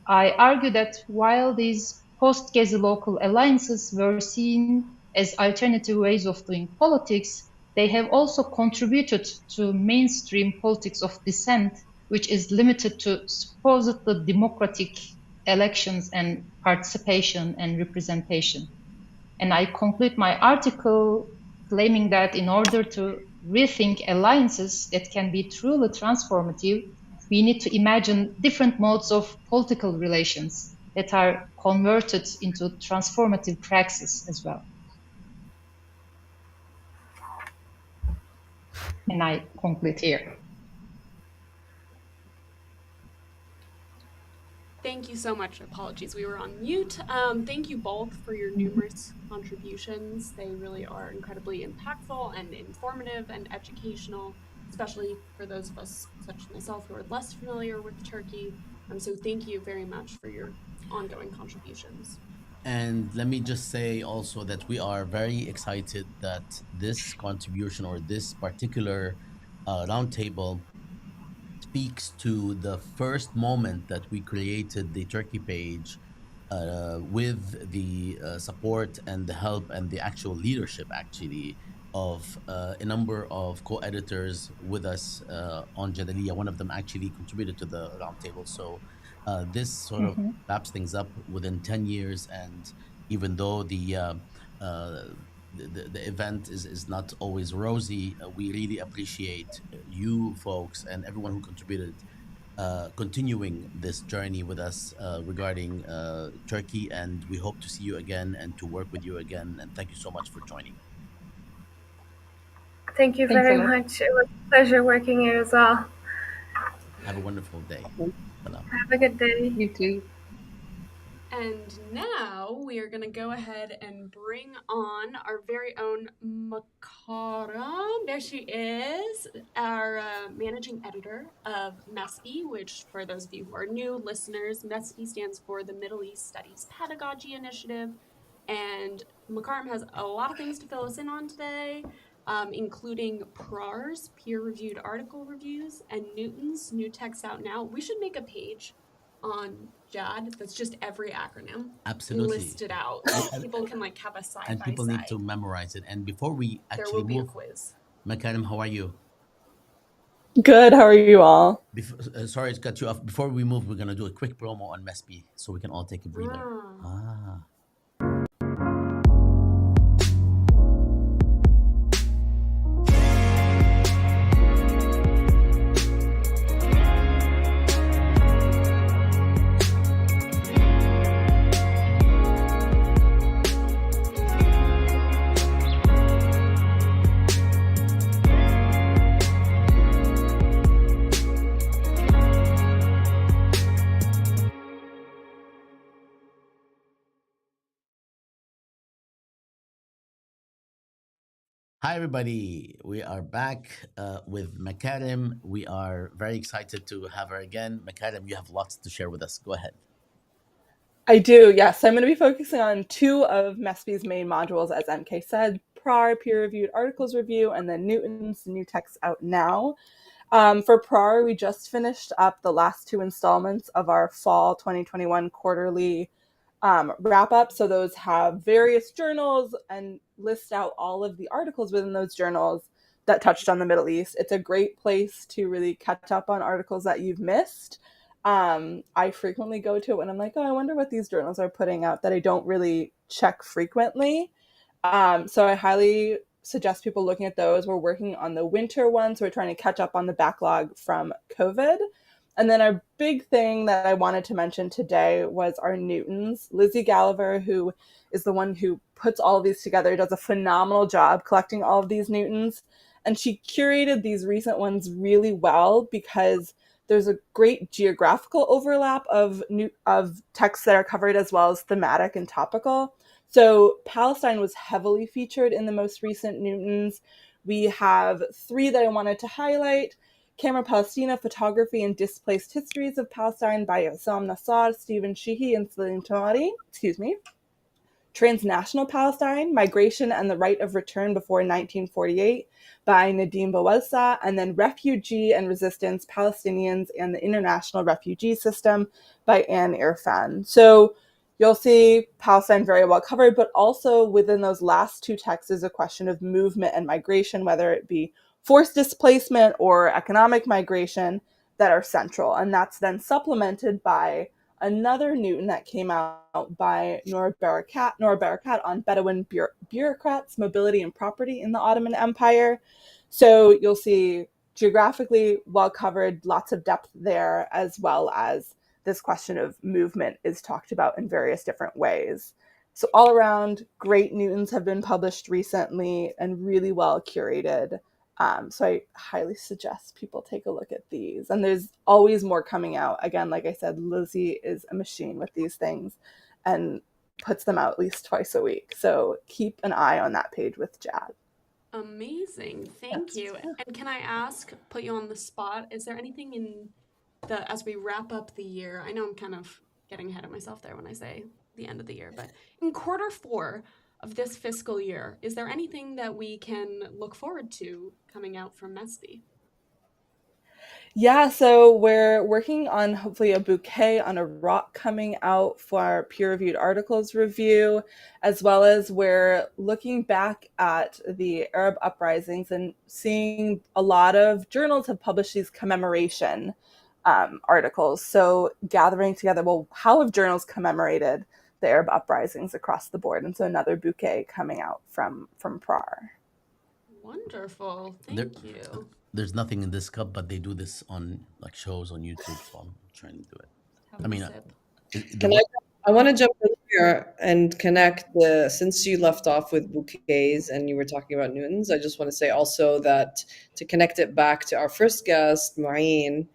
I argue that while these post-Gezi local alliances were seen as alternative ways of doing politics, they have also contributed to mainstream politics of dissent, which is limited to supposedly democratic elections and participation and representation. And I conclude my article claiming that in order to rethink alliances that can be truly transformative, we need to imagine different modes of political relations that are converted into transformative praxis as well. And I conclude here. Thank you so much. Apologies, we were on mute. Thank you both for your numerous contributions. They really are incredibly impactful and informative and educational, especially for those of us, such as myself, who are less familiar with Turkey. So thank you very much for your ongoing contributions. And let me just say also that we are very excited that this contribution or this particular roundtable speaks to the first moment that we created the Turkey page with the support and the help and the actual leadership, actually, of a number of co-editors with us on Jadaliya. One of them actually contributed to the roundtable. So this sort of wraps things up within 10 years. And even though the event is not always rosy, we really appreciate you folks and everyone who contributed continuing this journey with us regarding Turkey, and we hope to see you again and to work with you again. And thank you so much for joining. Thank you very much. It was a pleasure working here as well. Have a wonderful day. Have a good day. You too. And now we are going to go ahead and bring on our very own Makara. There she is, our managing editor of MESPI, which for those of you who are new listeners, MESPI stands for the Middle East Studies Pedagogy Initiative. And Makaram has a lot of things to fill us in on today, including PRAR's peer-reviewed article reviews and Newton's New Text Out Now. We should make a page on JAD that's just every acronym listed out. People can like have a side and by people side. need to memorize it. And before we actually there will be move, a quiz. Makarim, how are you? Good. How are you all? Sorry to cut you off. Before we move, we're gonna do a quick promo on MESPI so we can all take a breather. Ah. Hi, everybody. We are back with Makarim. We are very excited to have her again. Makarim, you have lots to share with us. Go ahead. I do, yes. I'm going to be focusing on two of MESPI's main modules, as MK said, PRAR, peer-reviewed articles review, and then Newton's new text out now. For PRAR, we just finished up the last two installments of our fall 2021 quarterly wrap up. So those have various journals and list out all of the articles within those journals that touched on the Middle East. It's a great place to really catch up on articles that you've missed. I frequently go to it when I'm like, oh, I wonder what these journals are putting out that I don't really check frequently. So I highly suggest people looking at those. We're working on the winter one, so we're trying to catch up on the backlog from COVID. And then our big thing that I wanted to mention today was our Newtons. Lizzie Gallagher, who is the one who puts all of these together, does a phenomenal job collecting all of these Newtons. And she curated these recent ones really well because there's a great geographical overlap of texts that are covered as well as thematic and topical. So Palestine was heavily featured in the most recent Newtons. We have three that I wanted to highlight. Camera Palestina, Photography and Displaced Histories of Palestine by Assam Nassar, Stephen Sheehy, and Salim Tamari. Transnational Palestine, Migration and the Right of Return Before 1948 by Nadim Bawalsa, and then Refugee and Resistance, Palestinians and the International Refugee System by Anne Irfan. So you'll see Palestine very well covered, but also within those last two texts is a question of movement and migration, whether it be forced displacement or economic migration, that are central. And that's then supplemented by another Newton that came out by Noor Barakat on Bedouin bureaucrats, mobility and property in the Ottoman Empire. So you'll see geographically well covered, lots of depth there, as well as this question of movement is talked about in various different ways. So all around, great Newtons have been published recently and really well curated. So I highly suggest people take a look at these. And there's always more coming out. Again, like I said, Lizzie is a machine with these things and puts them out at least twice a week. So keep an eye on that page with Jad. Amazing. Thank you. And can I ask, put you on the spot, is there anything in as we wrap up the year? I know I'm kind of getting ahead of myself there when I say the end of the year, but in quarter 4 of this fiscal year, is there anything that we can look forward to coming out from MESPI? Yeah, so we're working on hopefully a bouquet on a rock coming out for our peer-reviewed articles review, as well as we're looking back at the Arab uprisings and seeing a lot of journals have published these commemoration articles. So gathering together, well, how have journals commemorated the Arab uprisings across the board? And so another bouquet coming out from PRAR. Wonderful. Thank you. There's nothing in this cup, but they do this on like shows on YouTube, so I'm trying to do it. I mean, I want to jump in here and connect since you left off with bouquets and you were talking about Newtons, I just want to say also that to connect it back to our first guest, Ma'in,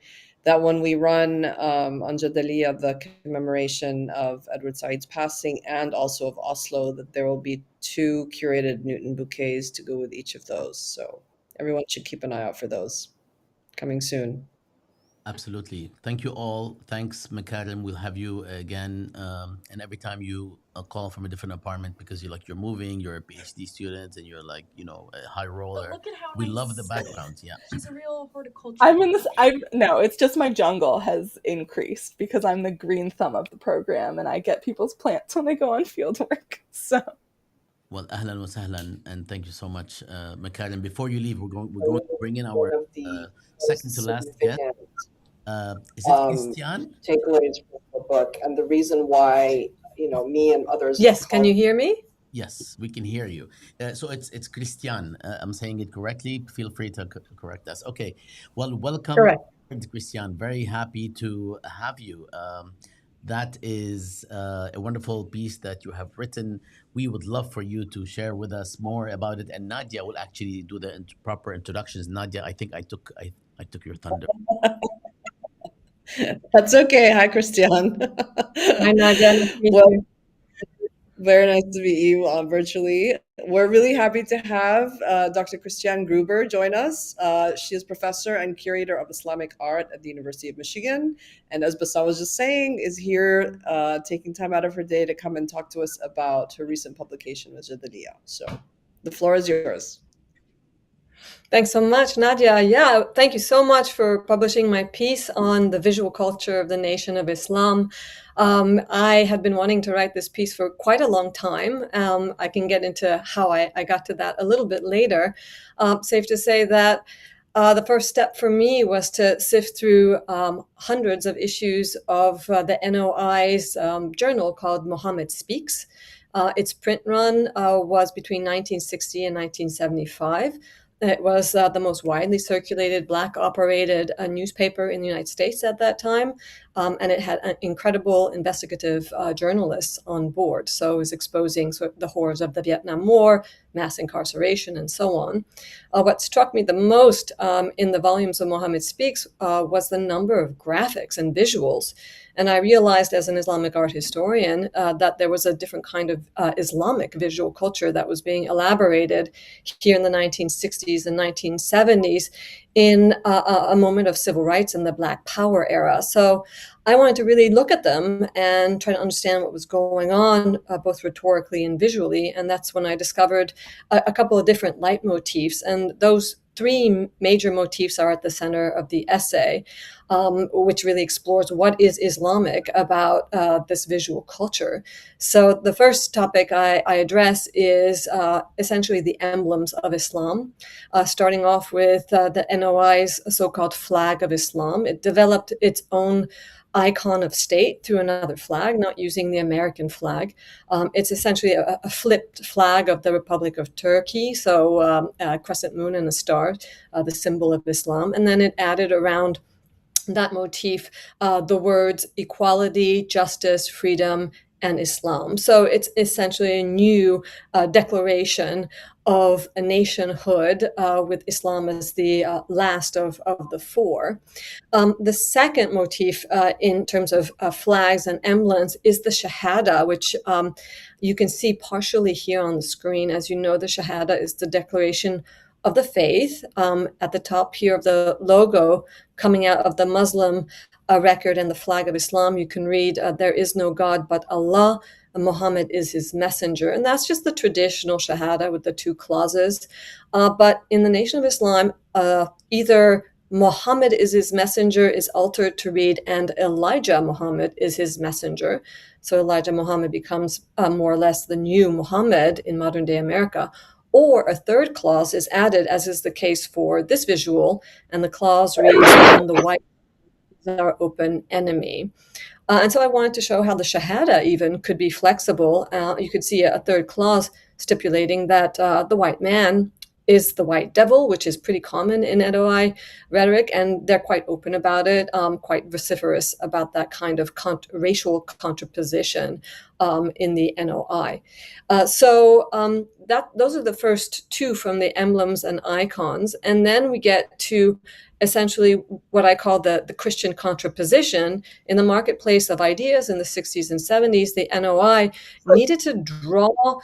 that when we run on Jadaliya, the commemoration of Edward Said's passing and also of Oslo, that there will be 2 curated Newton bouquets to go with each of those. So everyone should keep an eye out for those coming soon. Absolutely. Thank you all. Thanks, Makarim. We'll have you again. And every time you call from a different apartment because you're moving, you're a PhD student, and you're like, a high roller. But look at how we love the background. Yeah. She's a real horticulturalist. No, it's just my jungle has increased because I'm the green thumb of the program and I get people's plants when they go on field work. So Well, ahlan wa sahlan, and thank you so much, Mikael. Before you leave, we're going to bring in our One of the second most to last guest. significant Is it Christian? takeaways from the book, and the reason why me and others. Yes, can you hear me? Yes, we can hear you. So it's Christian. I'm saying it correctly. Feel free to correct us. Okay. Well, welcome, Correct. Christian. Very happy to have you. That is a wonderful piece that you have written. We would love for you to share with us more about it. And Nadia will actually do the proper introductions. Nadia, I think I took your thunder. That's okay. Hi, Christian. Hi, Nadia. Nice to meet Well, you. very nice to meet you virtually. We're really happy to have Dr. Christiane Gruber join us. She is professor and curator of Islamic art at the University of Michigan. And as Bassam was just saying, is here taking time out of her day to come and talk to us about her recent publication with Jadaliyah. So the floor is yours. Thanks so much, Nadia. Yeah, thank you so much for publishing my piece on the visual culture of the Nation of Islam. I had been wanting to write this piece for quite a long time. I can get into how I got to that a little bit later. Safe to say that the first step for me was to sift through hundreds of issues of the NOI's journal called Muhammad Speaks. Its print run was between 1960 and 1975. It was the most widely circulated Black-operated newspaper in the United States at that time, and it had incredible investigative journalists on board. So it was exposing the horrors of the Vietnam War, mass incarceration, and so on. What struck me the most in the volumes of Muhammad Speaks was the number of graphics and visuals. And I realized as an Islamic art historian that there was a different kind of Islamic visual culture that was being elaborated here in the 1960s and 1970s in a moment of civil rights in the Black Power era. So I wanted to really look at them and try to understand what was going on, both rhetorically and visually. And that's when I discovered a couple of different leitmotifs. And those three major motifs are at the center of the essay, which really explores what is Islamic about this visual culture. So the first topic I address is essentially the emblems of Islam, starting off with the NOI's so-called flag of Islam. It developed its own icon of state through another flag, not using the American flag. It's essentially a flipped flag of the Republic of Turkey, so a crescent moon and a star, the symbol of Islam. And then it added around that motif the words equality, justice, freedom, and Islam. So it's essentially a new declaration of a nationhood with Islam as the last of the four. The second motif in terms of flags and emblems is the Shahada, which you can see partially here on the screen. As you know, the Shahada is the declaration of the faith. At the top here of the logo coming out of the Muslim record and the flag of Islam, you can read, there is no God but Allah, and Muhammad is his messenger. And that's just the traditional Shahada with the two clauses. But in the Nation of Islam, either Muhammad is his messenger is altered to read, and Elijah Muhammad is his messenger. So Elijah Muhammad becomes more or less the new Muhammad in modern day America. Or a third clause is added, as is the case for this visual, and the clause reads, and the white is our open enemy. And so I wanted to show how the Shahada even could be flexible. You could see a third clause stipulating that the white man is the white devil, which is pretty common in NOI rhetoric, and they're quite open about it, quite vociferous about that kind of racial contraposition in the NOI. So those are the first two from the emblems and icons. And then we get to essentially what I call the Christian contraposition. In the marketplace of ideas in the 60s and 70s, the NOI needed to draw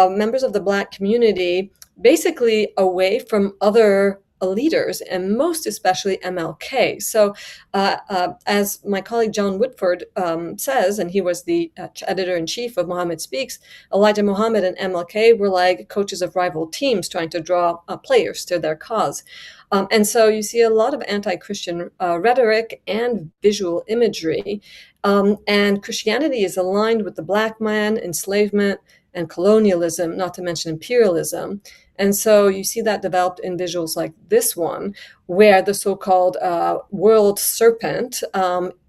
members of the Black community basically away from other leaders, and most especially MLK. So as my colleague John Woodford says, and he was the editor-in-chief of Muhammad Speaks, Elijah Muhammad and MLK were like coaches of rival teams trying to draw players to their cause. And so you see a lot of anti-Christian rhetoric and visual imagery. And Christianity is aligned with the Black man, enslavement, and colonialism, not to mention imperialism. And so you see that developed in visuals like this one, where the so-called world serpent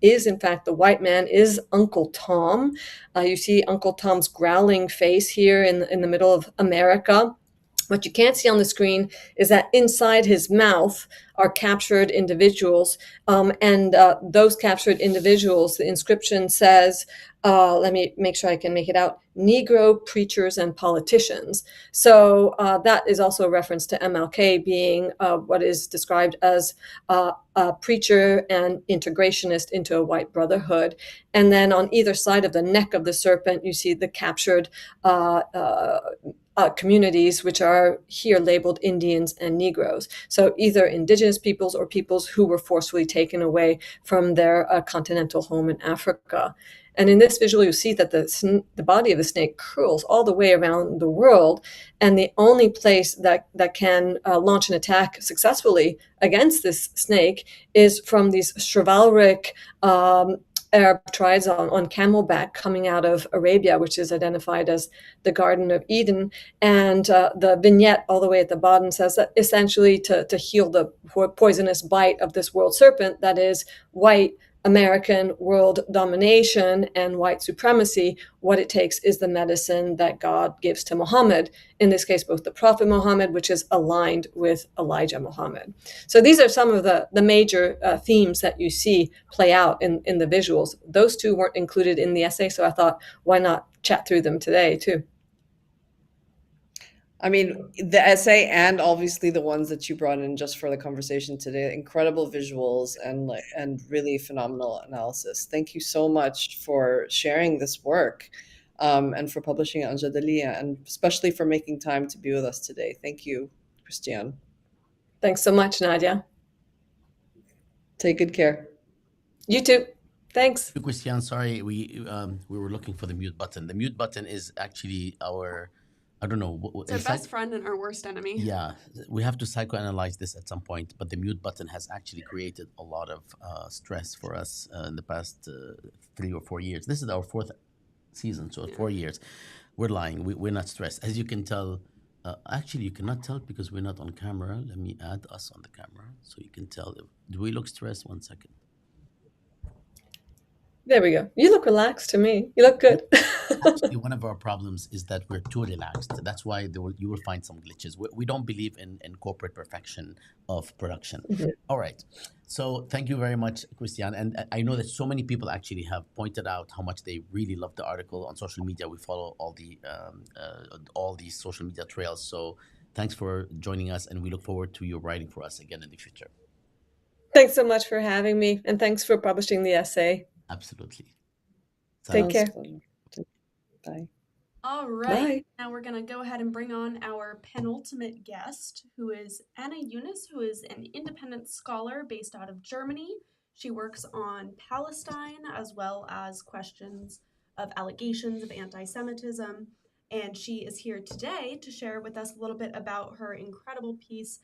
is in fact the white man, is Uncle Tom. You see Uncle Tom's growling face here in the middle of America. What you can't see on the screen is that inside his mouth are captured individuals, and those captured individuals, the inscription says, let me make sure I can make it out, Negro preachers and politicians. So that is also a reference to MLK being what is described as a preacher and integrationist into a white brotherhood. And then on either side of the neck of the serpent, you see the captured communities, which are here labeled Indians and Negroes. So either indigenous peoples or peoples who were forcefully taken away from their continental home in Africa. And in this visual, you see that the body of the snake curls all the way around the world. And the only place that can launch an attack successfully against this snake is from these chivalric Arab tribes on camelback coming out of Arabia, which is identified as the Garden of Eden. And the vignette all the way at the bottom says that essentially to heal the poisonous bite of this world serpent, that is white American world domination and white supremacy, what it takes is the medicine that God gives to Muhammad, in this case, both the Prophet Muhammad, which is aligned with Elijah Muhammad. So these are some of the major themes that you see play out in the visuals. Those two weren't included in the essay, so I thought, why not chat through them today too? I mean, the essay and obviously the ones that you brought in just for the conversation today, incredible visuals and really phenomenal analysis. Thank you so much for sharing this work and for publishing it on Jadaliyya, and especially for making time to be with us today. Thank you, Christiane. Thanks so much, Nadia. Take good care. You too. Thanks. Christiane, sorry, we were looking for the mute button. The mute button is actually our, I don't know. It's our best friend and our worst enemy. Yeah, we have to psychoanalyze this at some point, but the mute button has actually created a lot of stress for us in the past 3 or 4 years. This is our 4th season, so 4 years. We're lying. We're not stressed. As you can tell, actually, you cannot tell because we're not on camera. Let me add us on the camera so you can tell. Do we look stressed? 1 second. There we go. You look relaxed to me. You look good. Actually, one of our problems is that we're too relaxed. That's why you will find some glitches. We don't believe in corporate perfection of production. Mm-hmm. All right. So thank you very much, Christiane. And I know that so many people actually have pointed out how much they really love the article on social media. We follow all these social media trails. So thanks for joining us, and we look forward to you writing for us again in the future. Thanks so much for having me, and thanks for publishing the essay. Absolutely. Take care. Bye. All right. Bye. Now we're going to go ahead and bring on our penultimate guest, who is Anna Yunus, who is an independent scholar based out of Germany. She works on Palestine as well as questions of allegations of anti-Semitism. And she is here today to share with us a little bit about her incredible piece,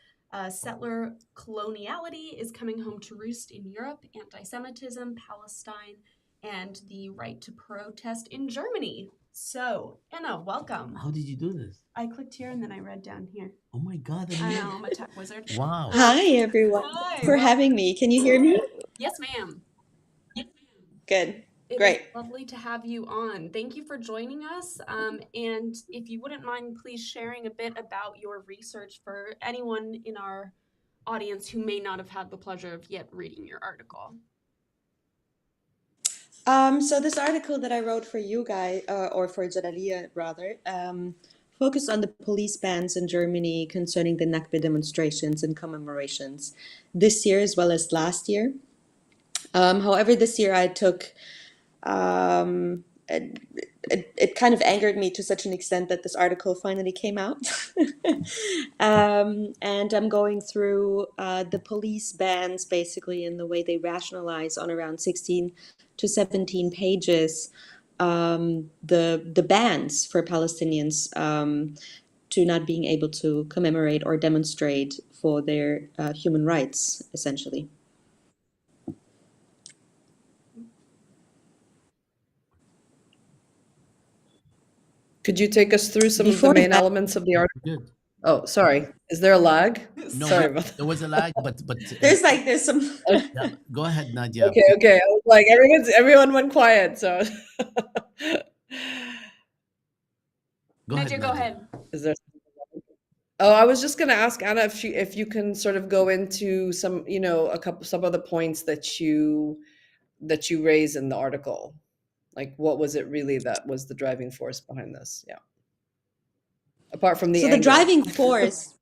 Settler Coloniality is Coming Home to Roost in Europe, Anti-Semitism, Palestine, and the Right to Protest in Germany. So, Anna, welcome. How did you do this? I clicked here and then I read down here. Oh my God. I know, I'm a tech wizard. Wow. Hi, everyone. Thanks for having me. Can you hear me? Yes, ma'am. Good. Great. It's lovely to have you on. Thank you for joining us. And if you wouldn't mind, please sharing a bit about your research for anyone in our audience who may not have had the pleasure of yet reading your article. So this article that I wrote for you guys, or for Jadaliyya rather, focused on the police bans in Germany concerning the Nakba demonstrations and commemorations this year as well as last year. However, this year I took it kind of angered me to such an extent that this article finally came out. And I'm going through the police bans basically in the way they rationalize on around 16 to 17 pages the bans for Palestinians to not being able to commemorate or demonstrate for their human rights, essentially. Could you take us through some of the Before main that, elements of the article? Good. Oh, sorry. Is there a lag? No, Sorry about that. there was a lag, but there's some. yeah, go ahead, Nadia. Okay. I was like, everyone went quiet, so. Go ahead, Nadia, go ahead. Is there? Oh, I was just going to ask Anna if you can sort of go into some, some of the points that you raise in the article. Like, what was it really that was the driving force behind this? Yeah. Apart from the So anger. the driving force,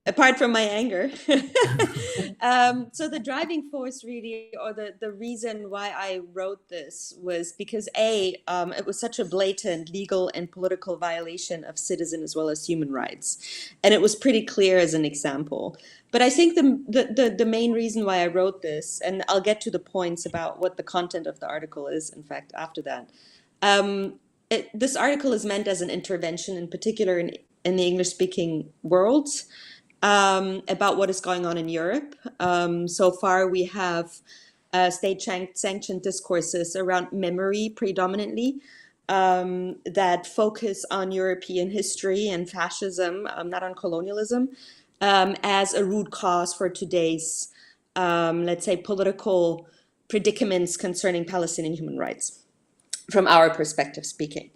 apart from my anger, so the driving force really, or the reason why I wrote this was because it was such a blatant legal and political violation of citizen as well as human rights, and it was pretty clear as an example. But I think the main reason why I wrote this, and I'll get to the points about what the content of the article is, in fact, after that. This article is meant as an intervention, in particular in the English-speaking world, about what is going on in Europe. So far, we have state-sanctioned discourses around memory predominantly, that focus on European history and fascism, not on colonialism, as a root cause for today's, let's say, political predicaments concerning Palestinian human rights, from our perspective speaking,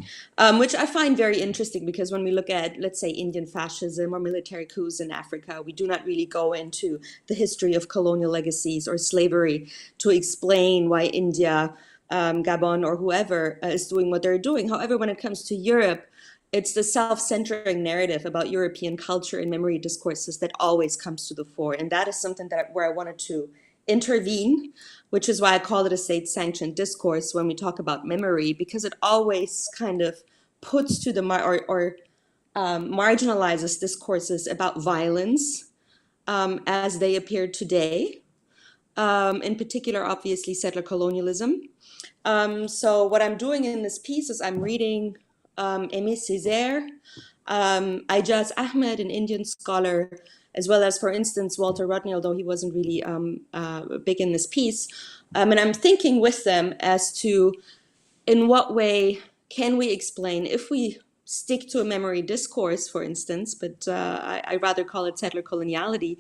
which I find very interesting, because when we look at, let's say, Indian fascism or military coups in Africa, we do not really go into the history of colonial legacies or slavery to explain why India, Gabon, or whoever is doing what they're doing. However, when it comes to Europe, it's the self-centering narrative about European culture and memory discourses that always comes to the fore. And that is something where I wanted to intervene, which is why I call it a state-sanctioned discourse when we talk about memory, because it always kind of puts to the marginalizes discourses about violence as they appear today. In particular, obviously, settler colonialism. So what I'm doing in this piece is I'm reading Aimé Césaire, Ijaz Ahmed, an Indian scholar, as well as, for instance, Walter Rodney, although he wasn't really big in this piece. And I'm thinking with them as to in what way can we explain, if we stick to a memory discourse, for instance, but I rather call it settler coloniality,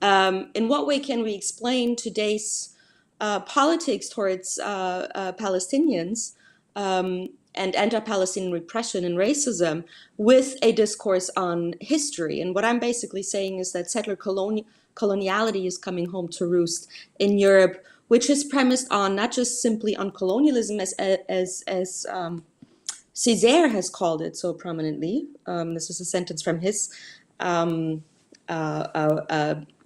in what way can we explain today's politics towards Palestinians and anti-Palestinian repression and racism with a discourse on history? And what I'm basically saying is that settler coloniality is coming home to roost in Europe, which is premised on not just simply on colonialism, as Césaire has called it so prominently. This is a sentence from his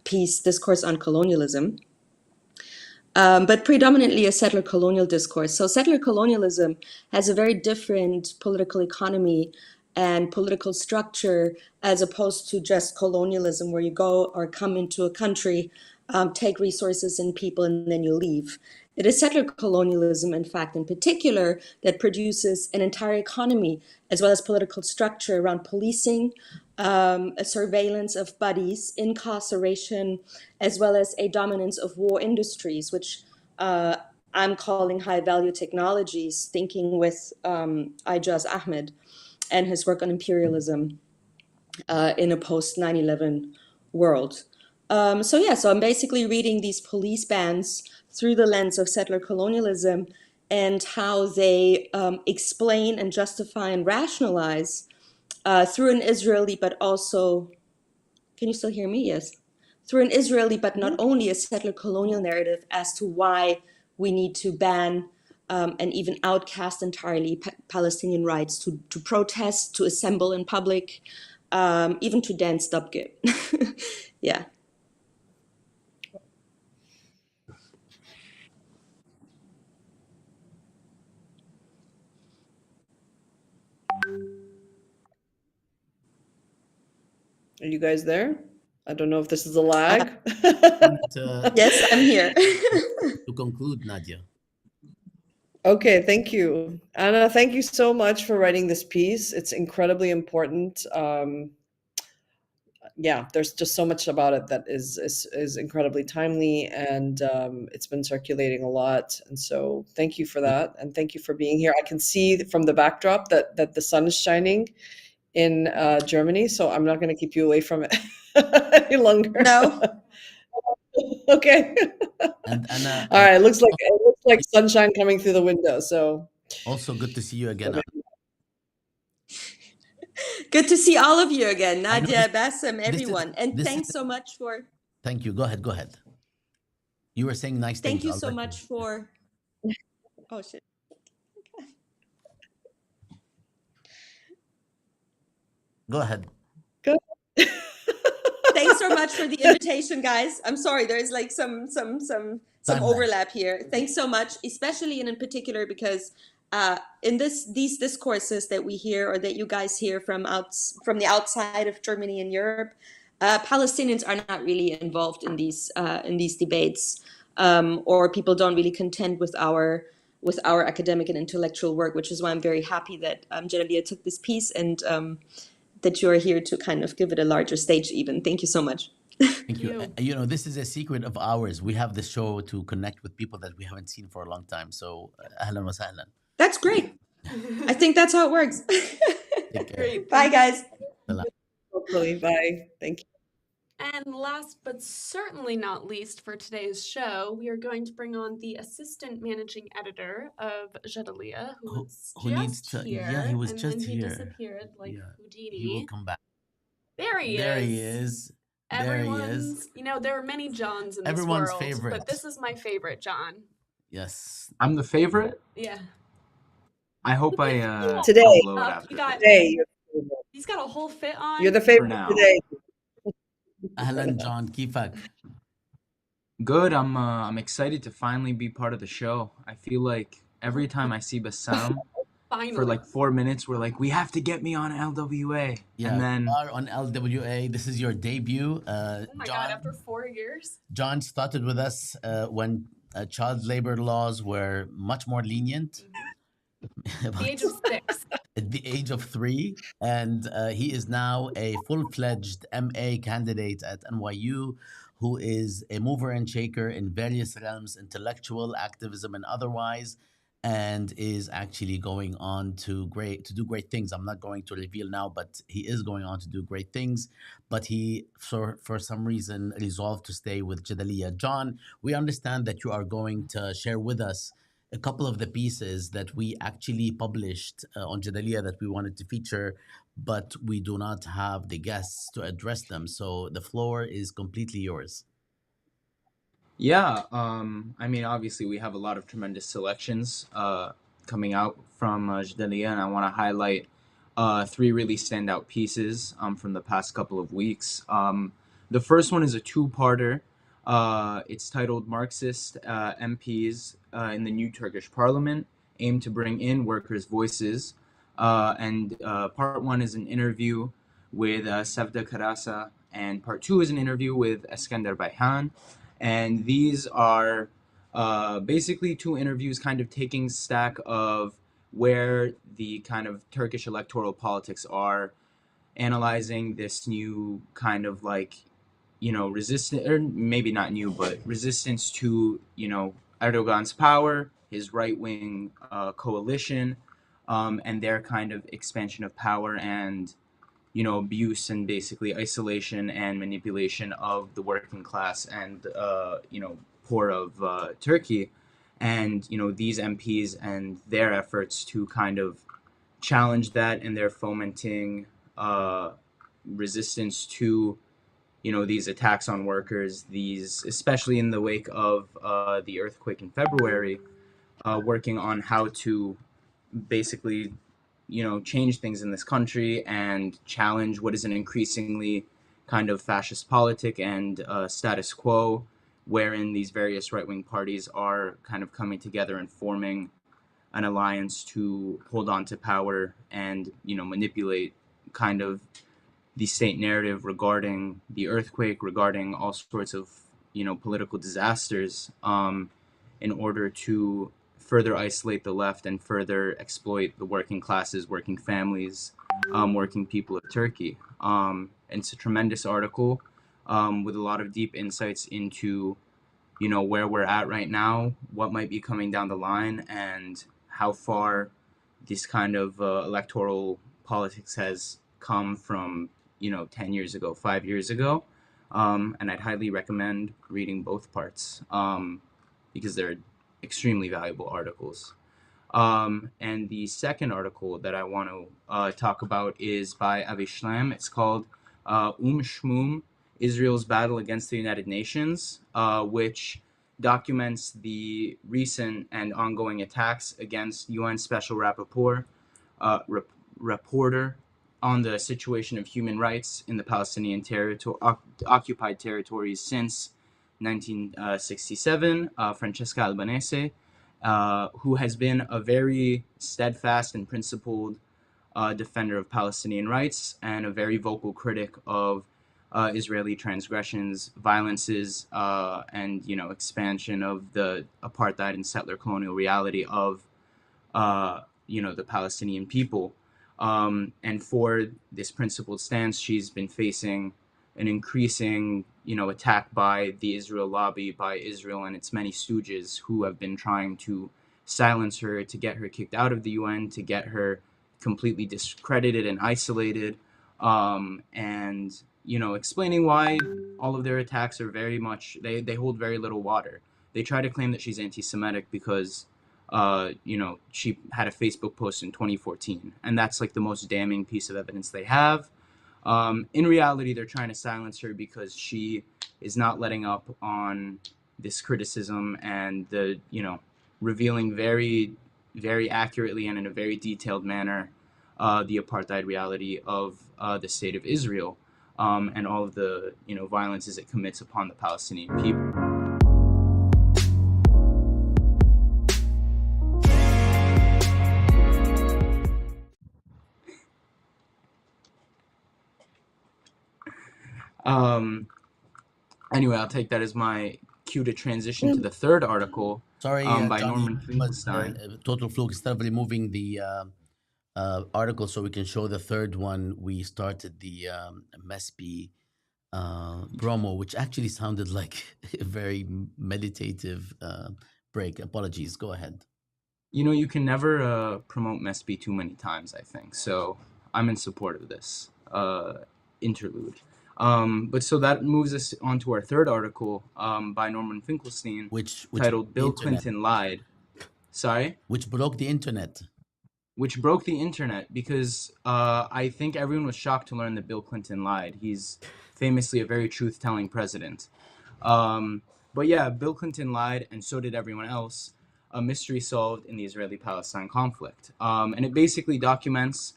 piece, Discourse on Colonialism. But predominantly a settler colonial discourse. So settler colonialism has a very different political economy and political structure as opposed to just colonialism, where you go or come into a country, take resources and people, and then you leave. It is settler colonialism, in fact, in particular, that produces an entire economy as well as political structure around policing, a surveillance of bodies, incarceration, as well as a dominance of war industries, which I'm calling high-value technologies, thinking with Ijaz Ahmed and his work on imperialism in a post-9/11 world. So I'm basically reading these police bans through the lens of settler colonialism and how they explain and justify and rationalize through an Israeli, but also, can you still hear me? Yes. Through an Israeli, but not only a settler colonial narrative as to why we need to ban and even outcast entirely Palestinian rights to protest, to assemble in public, even to dance Dabgir. Yeah. Are you guys there? I don't know if this is a lag. Yes, I'm here. To conclude, Nadia. Okay, thank you. Anna, thank you so much for writing this piece. It's incredibly important. yeah, there's just so much about it that is incredibly timely, and it's been circulating a lot. And so, thank you for that, and thank you for being here. I can see from the backdrop that the sun is shining in Germany, so I'm not going to keep you away from it any longer. No. Okay. And Anna, All right. It looks like sunshine coming through the window. So also good to see you again. Good to see all of you again, I know Nadia, Bassem, this is everyone. And this thanks is. so much for Thank you. Go ahead. Go ahead. You were saying nice thank things. you I'll so let much you. for oh shit. Go ahead. go. Thanks so much for the invitation, guys. I'm sorry, there's like some Time lag. overlap here. Thanks so much, especially and in particular because in these discourses that we hear or that you guys hear from the outside of Germany and Europe, Palestinians are not really involved in these debates, or people don't really contend with our academic and intellectual work, which is why I'm very happy that Genevieve took this piece and that you are here to kind of give it a larger stage even. Thank you so much. Thank you. You know, this is a secret of ours. We have the show to connect with people that we haven't seen for a long time. So, ahlan wa sahlan. That's great. I think that's how it works. Take care. Great. Bye, guys. Salam. Hopefully, bye. Thank you. And last but certainly not least for today's show, we are going to bring on the assistant managing editor of Jadalia, who needs to here. Yeah, he was and just then he here. disappeared like Houdini. He will come back. There he There is. he is. Everyone's, you know, there are many Johns in Everyone's this world, favorite. but this is my favorite John. Yes. I'm the favorite. Yeah. I hope I Today. I'll blow it Up, after. Today, He's got a whole fit on. you're the For favorite now. today. Ahlan, John. Kifak. Good. I'm excited to finally be part of the show. I feel like every time I see Bassam Finally. for like 4 minutes, we're like, we have to get me on LWA. Yeah, And then you are on LWA. This is your debut. Oh my God, after 4 years? John started with us when child labor laws were much more lenient. At the age of 6. At the age of 3, and he is now a full-fledged MA candidate at NYU, who is a mover and shaker in various realms, intellectual, activism, and otherwise, and is actually going on to do great things. I'm not going to reveal now, but he is going on to do great things. But he, for some reason, resolved to stay with Jadalia. John, we understand that you are going to share with us a couple of the pieces that we actually published on Jadalia that we wanted to feature, but we do not have the guests to address them. So the floor is completely yours. yeah, I mean, obviously we have a lot of tremendous selections coming out from Jdalia, and I want to highlight 3 really standout pieces from the past couple of weeks. The first one is a 2-parter. It's titled Marxist MPs in the New Turkish Parliament Aim to Bring in Workers' Voices. And part 1 is an interview with Sevda Karasa, and part 2 is an interview with Eskender Bayhan. And these are basically 2 interviews kind of taking stock of where the kind of Turkish electoral politics are, analyzing this new kind of like, you know, resistance, or maybe not new, but resistance to, you know, Erdogan's power, his right-wing coalition, and their kind of expansion of power and, you know, abuse and basically isolation and manipulation of the working class and, you know, poor of Turkey. And, you know, these MPs and their efforts to kind of challenge that, and they're fomenting resistance to, you know, these attacks on workers, these, especially in the wake of the earthquake in February, working on how to basically, you know, change things in this country and challenge what is an increasingly kind of fascist politic and status quo, wherein these various right-wing parties are kind of coming together and forming an alliance to hold on to power and, you know, manipulate kind of the state narrative regarding the earthquake, regarding all sorts of, you know, political disasters, in order to further isolate the left and further exploit the working classes, working families, working people of Turkey. And it's a tremendous article with a lot of deep insights into, you know, where we're at right now, what might be coming down the line, and how far this kind of electoral politics has come from, you know, 10 years ago, 5 years ago. And I'd highly recommend reading both parts because they're extremely valuable articles. And the second article that I want to talk about is by Avi Shlaim. It's called Shmum, Israel's Battle Against the United Nations, which documents the recent and ongoing attacks against UN Special Rapporteur on the situation of human rights in the Palestinian occupied territories since 1967, Francesca Albanese, who has been a very steadfast and principled defender of Palestinian rights and a very vocal critic of Israeli transgressions, violences, and, you know, expansion of the apartheid and settler colonial reality of you know, the Palestinian people. And for this principled stance, she's been facing an increasing, you know, attack by the Israel lobby, by Israel and its many stooges who have been trying to silence her, to get her kicked out of the UN, to get her completely discredited and isolated, and, you know, explaining why all of their attacks are very much, they hold very little water. They try to claim that she's anti-Semitic because you know, she had a Facebook post in 2014, and that's like the most damning piece of evidence they have. In reality, they're trying to silence her because she is not letting up on this criticism and the, you know, revealing very, very accurately and in a very detailed manner the apartheid reality of the state of Israel and all of the, you know, violences it commits upon the Palestinian people. Anyway, I'll take that as my cue to transition to the third article. Sorry, by Johnny, Norman Finkelstein. total fluke. Instead of removing the article so we can show the third one, we started the MESPI promo, which actually sounded like a very meditative break. Apologies. Go ahead. You know, you can never promote MESPI too many times, I think. So I'm in support of this interlude. But so that moves us on to our third article by Norman Finkelstein, which titled Bill Clinton Lied. Sorry? Which broke the internet. Which broke the internet because I think everyone was shocked to learn that Bill Clinton lied. He's famously a very truth-telling president. But yeah, Bill Clinton lied, and so did everyone else. A mystery solved in the Israeli-Palestine conflict. And it basically documents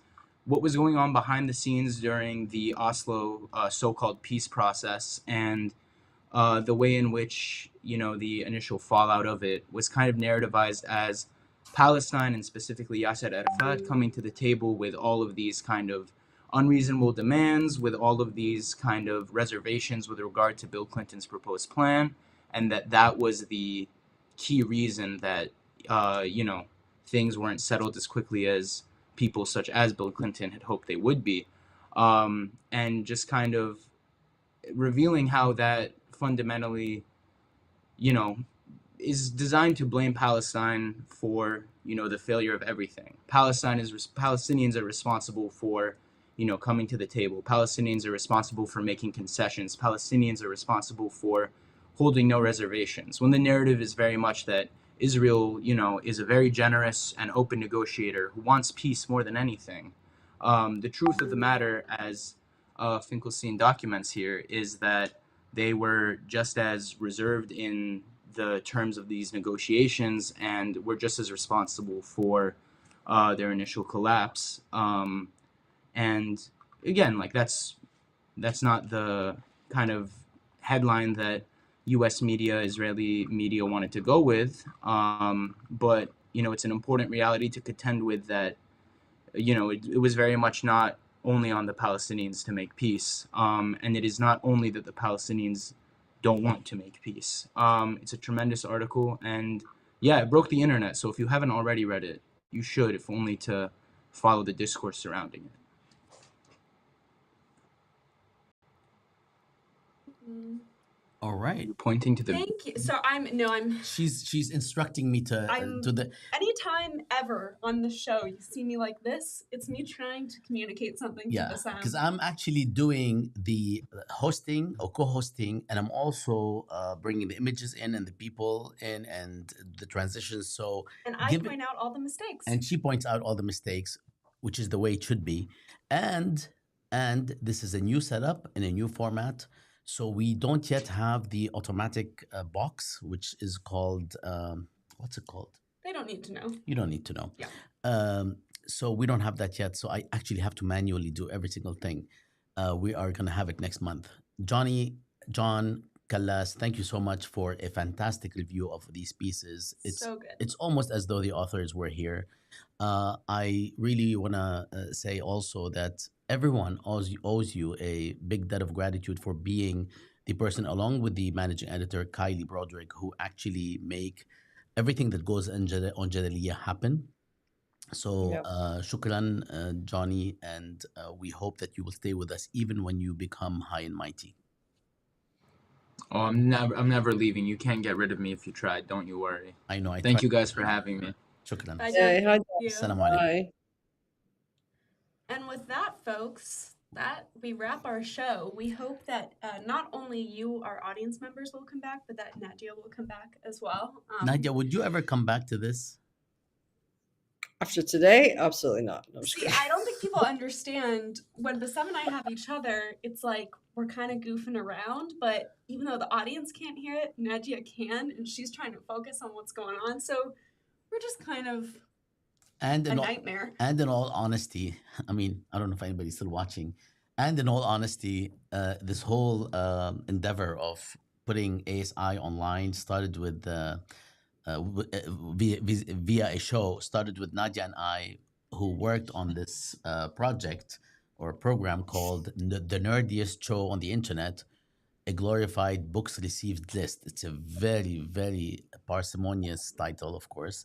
what was going on behind the scenes during the Oslo so-called peace process and the way in which, you know, the initial fallout of it was kind of narrativized as Palestine and specifically Yasser Arafat coming to the table with all of these kind of unreasonable demands, with all of these kind of reservations with regard to Bill Clinton's proposed plan, and that was the key reason that, you know, things weren't settled as quickly as people such as Bill Clinton had hoped they would be. And just kind of revealing how that fundamentally, you know, is designed to blame Palestine for, you know, the failure of everything. Palestinians are responsible for, you know, coming to the table. Palestinians are responsible for making concessions. Palestinians are responsible for holding no reservations. When the narrative is very much that Israel, you know, is a very generous and open negotiator who wants peace more than anything. The truth of the matter, as Finkelstein documents here, is that they were just as reserved in the terms of these negotiations and were just as responsible for their initial collapse. And again, like that's not the kind of headline that U.S. media, Israeli media wanted to go with. But, you know, it's an important reality to contend with that, you know, it was very much not only on the Palestinians to make peace. And it is not only that the Palestinians don't want to make peace. It's a tremendous article. And yeah, it broke the internet. So if you haven't already read it, you should, if only to follow the discourse surrounding it. Mm. All right. You're pointing to the. Thank you. So I'm She's instructing me to the. anytime ever on the show you see me like this, it's me trying to communicate something to Bassam. Because I'm actually doing the hosting or co-hosting, and I'm also bringing the images in and the people in and the transitions. So And I point out all the mistakes. and she points out all the mistakes, which is the way it should be. And this is a new setup in a new format. So we don't yet have the automatic box, which is called what's it called? They don't need to know. You don't need to know. Yeah. So we don't have that yet. So I actually have to manually do every single thing. We are going to have it next month. John Callas, thank you so much for a fantastic review of these pieces. It's so good. It's almost as though the authors were here. I really want to say also that everyone owes you a big debt of gratitude for being the person, along with the managing editor, Kylie Broderick, who actually make everything that goes on Jadaliya happen. So shukran, Johnny, and we hope that you will stay with us even when you become high and mighty. Oh, I'm never leaving. You can't get rid of me if you try. Don't you worry. I know. Thank you guys for having me. Shukran. Bye, Hey, John. hi, Thank you. Assalamu alaikum. Bye. And with that, folks, we wrap our show. We hope that not only you, our audience members, will come back, but that Nadia will come back as well. Nadia, would you ever come back to this? After today, absolutely not. No, I'm just See, kidding. I don't think people understand when Bassam and I have each other, it's like we're kind of goofing around, but even though the audience can't hear it, Nadia can, and she's trying to focus on what's going on. So we're just kind of a nightmare. And in all honesty, I mean, I don't know if anybody's still watching. And in all honesty, this whole endeavor of putting ASI online started with via a show, started with Nadia and I, who worked on this project or program called The Nerdiest Show on the Internet, a glorified books received list. It's a very, very parsimonious title, of course.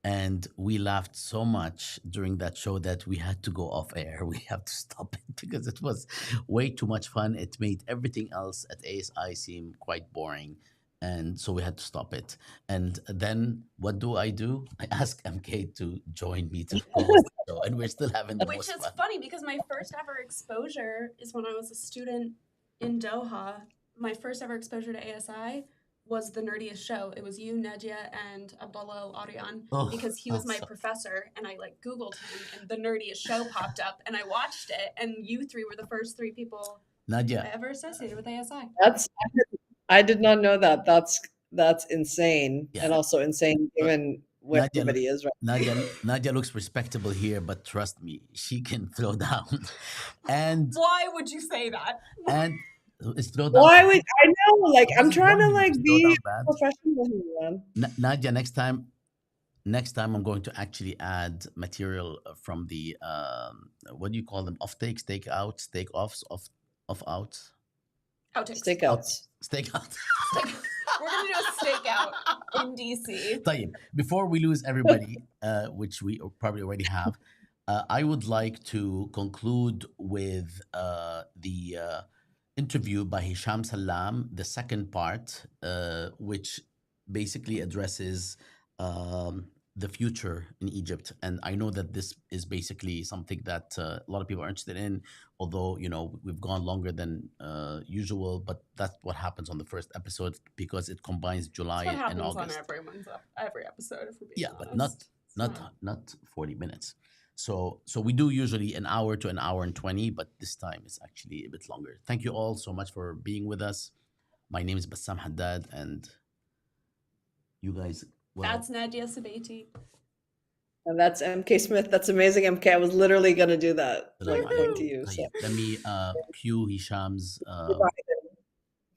And we laughed so much during that show that we had to go off air. We have to stop it because it was way too much fun. It made everything else at ASI seem quite boring. And so we had to stop it. And then what do? I ask MK to join me to co-host the show. And we're still having the Which most is fun. funny because my first ever exposure is when I was a student in Doha. My first ever exposure to ASI was The Nerdiest Show. It was you, Nadia, and Abdullah Al-Aryan, because he was my professor, and I Googled him, and The Nerdiest Show popped up, and I watched it, and you three were the first three people Nadia, I ever associated with ASI. I did not know that. That's insane, and also insane given where everybody is right. Nadia looks respectable here, but trust me, she can throw down. And why would you say that? And it's throw down. Why would I know? I'm trying to be professional here, man. Nadia, next time I'm going to actually add material from the what do you call them? Off takes, take outs, take offs, off outs. Outtakes. Stakeouts. Stakeout. We're gonna do a stakeout in DC. طيب, before we lose everybody, which we probably already have, I would like to conclude with the interview by Hisham Salam, the second part, which basically addresses the future in Egypt. And I know that this is basically something that a lot of people are interested in, although, we've gone longer than usual, but that's what happens on the first episode because it combines July and August. On every episode, if we're being honest. But not 40 minutes. So we do usually an hour to an hour and 20, but this time it's actually a bit longer. Thank you all so much for being with us. My name is Bassam Haddad, and you guys... That's Nadia Sabaiti. And that's MK Smith. That's amazing, MK. I was literally going to do that. Point to you. So. Let me cue Hisham's...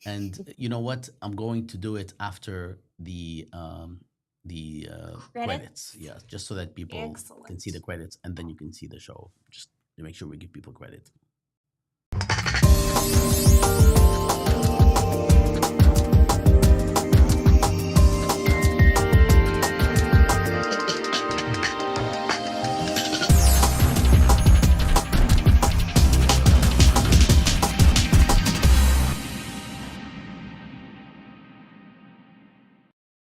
and you know what? I'm going to do it after the credits. Yeah, just so that people can see the credits, and then you can see the show. Just to make sure we give people credit.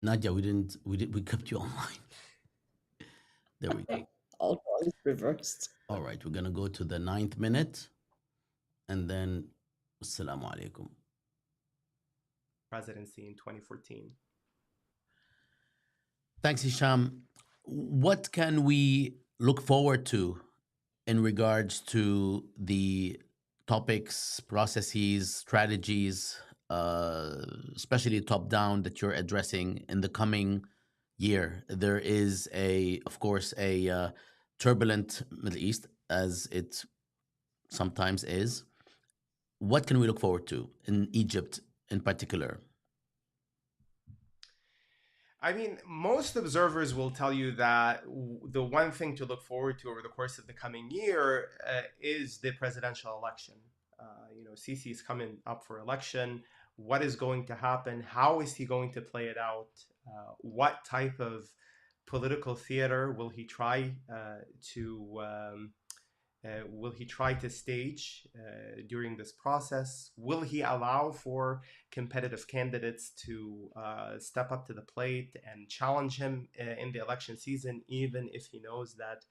Nadia, we kept you online. There we go. All roles reversed. All right, we're gonna go to the 9th minute, and then assalamu alaikum. Presidency in 2014. Thanks, Hisham. What can we look forward to in regards to the topics, processes, strategies, especially top down, that you're addressing in the coming year? There is of course, a turbulent Middle East, as it sometimes is. What can we look forward to in Egypt in particular? I mean, most observers will tell you that the one thing to look forward to over the course of the coming year is the presidential election. Sisi is coming up for election. What is going to happen? How is he going to play it out? What type of political theater will he try to stage during this process? Will he allow for competitive candidates to step up to the plate and challenge him in the election season, even if he knows that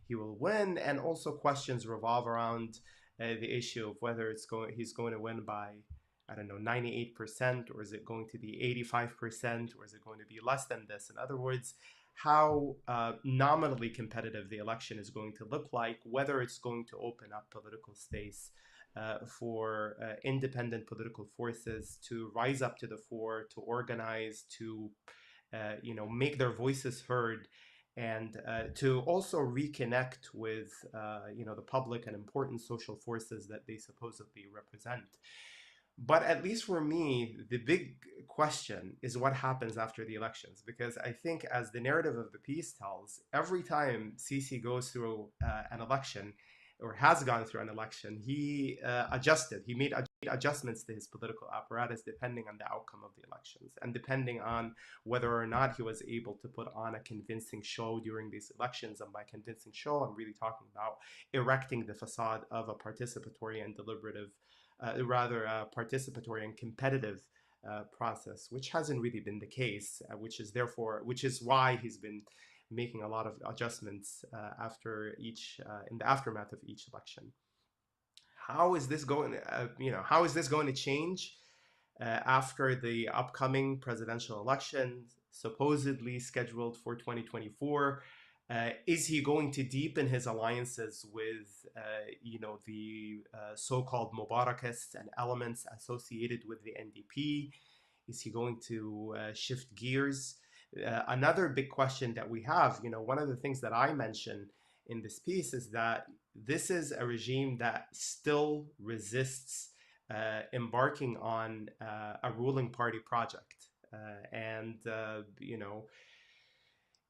he will win? And also questions revolve around the issue of whether he's going to win by, I don't know, 98%, or is it going to be 85%, or is it going to be less than this? In other words, how nominally competitive the election is going to look like, whether it's going to open up political space for independent political forces to rise up to the fore, to organize, to make their voices heard, and to also reconnect with the public and important social forces that they supposedly represent. But at least for me, the big question is what happens after the elections. Because I think, as the narrative of the piece tells, every time Sisi goes through an election, or has gone through an election, he made adjustments to his political apparatus depending on the outcome of the elections, and depending on whether or not he was able to put on a convincing show during these elections. And by convincing show, I'm really talking about erecting the facade of a participatory and deliberative, participatory and competitive process, which hasn't really been the case, which is why he's been making a lot of adjustments in the aftermath of each election. How is this going? How is this going to change after the upcoming presidential election, supposedly scheduled for 2024? Is he going to deepen his alliances with, the so-called Mubarakists and elements associated with the NDP? Is he going to shift gears? Another big question that we have, one of the things that I mentioned in this piece is that this is a regime that still resists embarking on a ruling party project.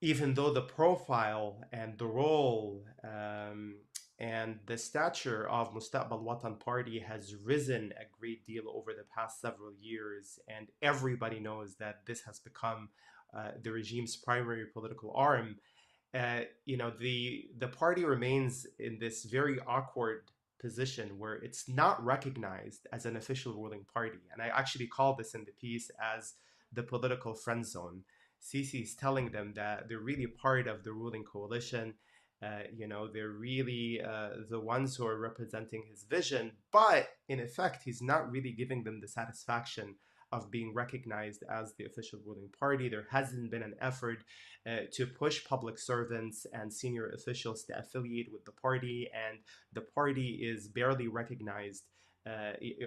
Even though the profile and the role and the stature of Mustaqbal Watan Party has risen a great deal over the past several years, and everybody knows that this has become the regime's primary political arm, the party remains in this very awkward position where it's not recognized as an official ruling party. And I actually call this in the piece as the political friend zone. Sisi is telling them that they're really part of the ruling coalition. They're really the ones who are representing his vision. But in effect, he's not really giving them the satisfaction of being recognized as the official ruling party. There hasn't been an effort to push public servants and senior officials to affiliate with the party, and the party is barely recognized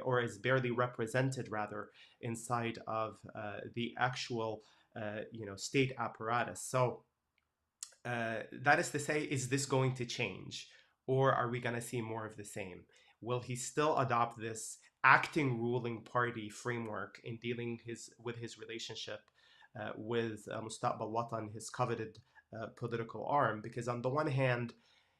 or is barely represented, rather, inside of the actual state apparatus. So that is to say, is this going to change, or are we going to see more of the same? Will he still adopt this acting ruling party framework in dealing with his relationship with Mustaqbal Watan, his coveted political arm? Because on the one hand,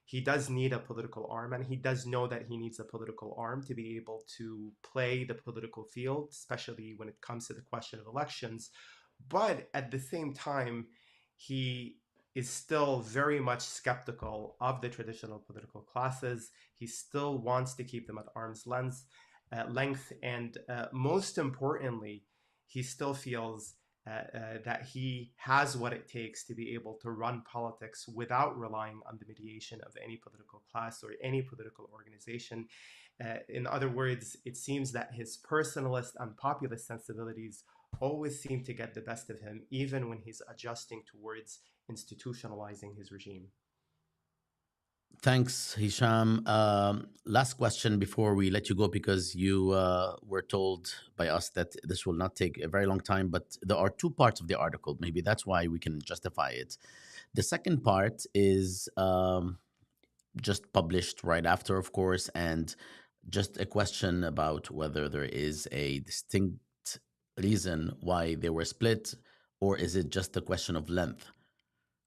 he does need a political arm, and he does know that he needs a political arm to be able to play the political field, especially when it comes to the question of elections. But at the same time, he is still very much skeptical of the traditional political classes. He still wants to keep them at arm's length, and most importantly, he still feels that he has what it takes to be able to run politics without relying on the mediation of any political class or any political organization. In other words, it seems that his personalist and populist sensibilities always seem to get the best of him, even when he's adjusting towards institutionalizing his regime. Thanks, Hisham. Last question before we let you go, because you were told by us that this will not take a very long time, but there are two parts of the article. Maybe that's why we can justify it. The second part is just published right after, of course, and just a question about whether there is a distinct reason why they were split, or is it just a question of length?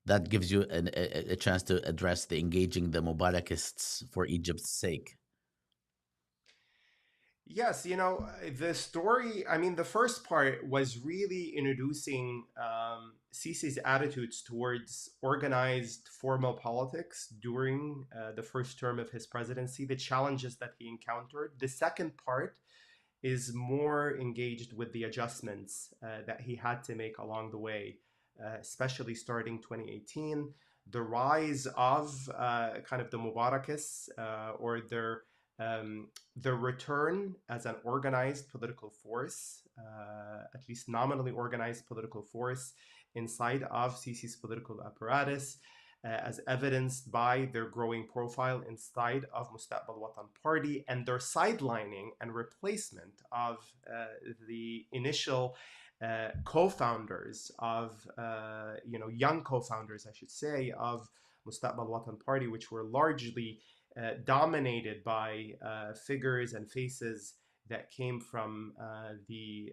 That gives you a chance to address the engaging the Mubarakists for Egypt's sake. Yes, the story, the first part was really introducing Sisi's attitudes towards organized formal politics during the first term of his presidency, the challenges that he encountered. The second part is more engaged with the adjustments that he had to make along the way, especially starting 2018, the rise of kind of the Mubarakists or their return as an organized political force, at least nominally organized political force inside of Sisi's political apparatus, as evidenced by their growing profile inside of Mustaqbal Watan Party and their sidelining and replacement of the initial co-founders of, young co-founders, I should say, of Mustaqbal Watan Party, which were largely dominated by figures and faces that came from the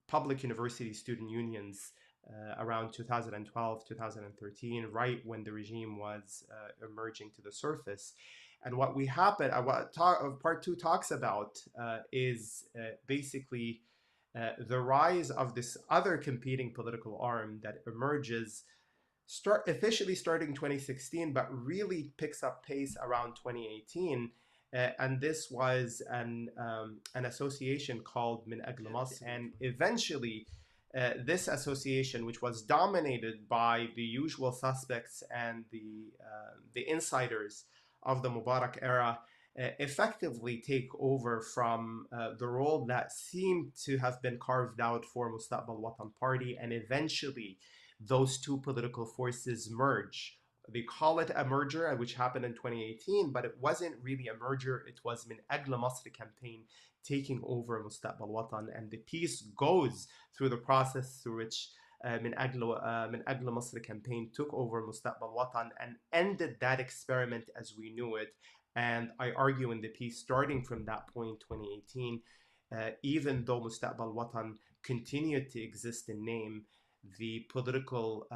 public university student unions around 2012, 2013, right when the regime was emerging to the surface. And what part two talks about is basically the rise of this other competing political arm that emerges officially starting 2016, but really picks up pace around 2018. And this was an association called Min Ajl Masr. And eventually, this association, which was dominated by the usual suspects and the insiders of the Mubarak era, effectively take over from the role that seemed to have been carved out for Mustaqbal Watan Party, and eventually those two political forces merge. They call it a merger, which happened in 2018, but it wasn't really a merger. It was Min Ajl Masr campaign taking over Mustaqbal Watan, and the piece goes through the process through which Min Ajl Masr campaign took over Mustaqbal Watan and ended that experiment as we knew it. And I argue in the piece, starting from that point, 2018, even though Mustaqbal Watan continued to exist in name, the political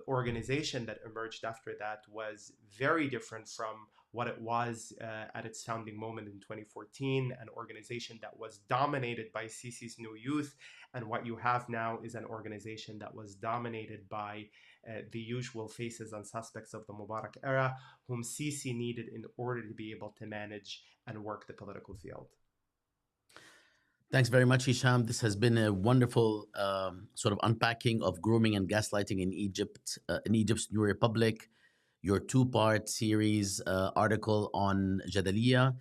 organization that emerged after that was very different from what it was at its founding moment in 2014, an organization that was dominated by Sisi's new youth. And what you have now is an organization that was dominated by the usual faces and suspects of the Mubarak era, whom Sisi needed in order to be able to manage and work the political field. Thanks very much, Hisham. This has been a wonderful sort of unpacking of grooming and gaslighting in Egypt, in Egypt's New Republic, your two-part series article on Jadaliya.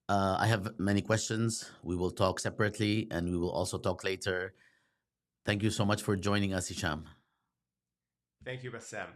I have many questions. We will talk separately, and we will also talk later. Thank you so much for joining us, Hisham. Thank you, Bassam.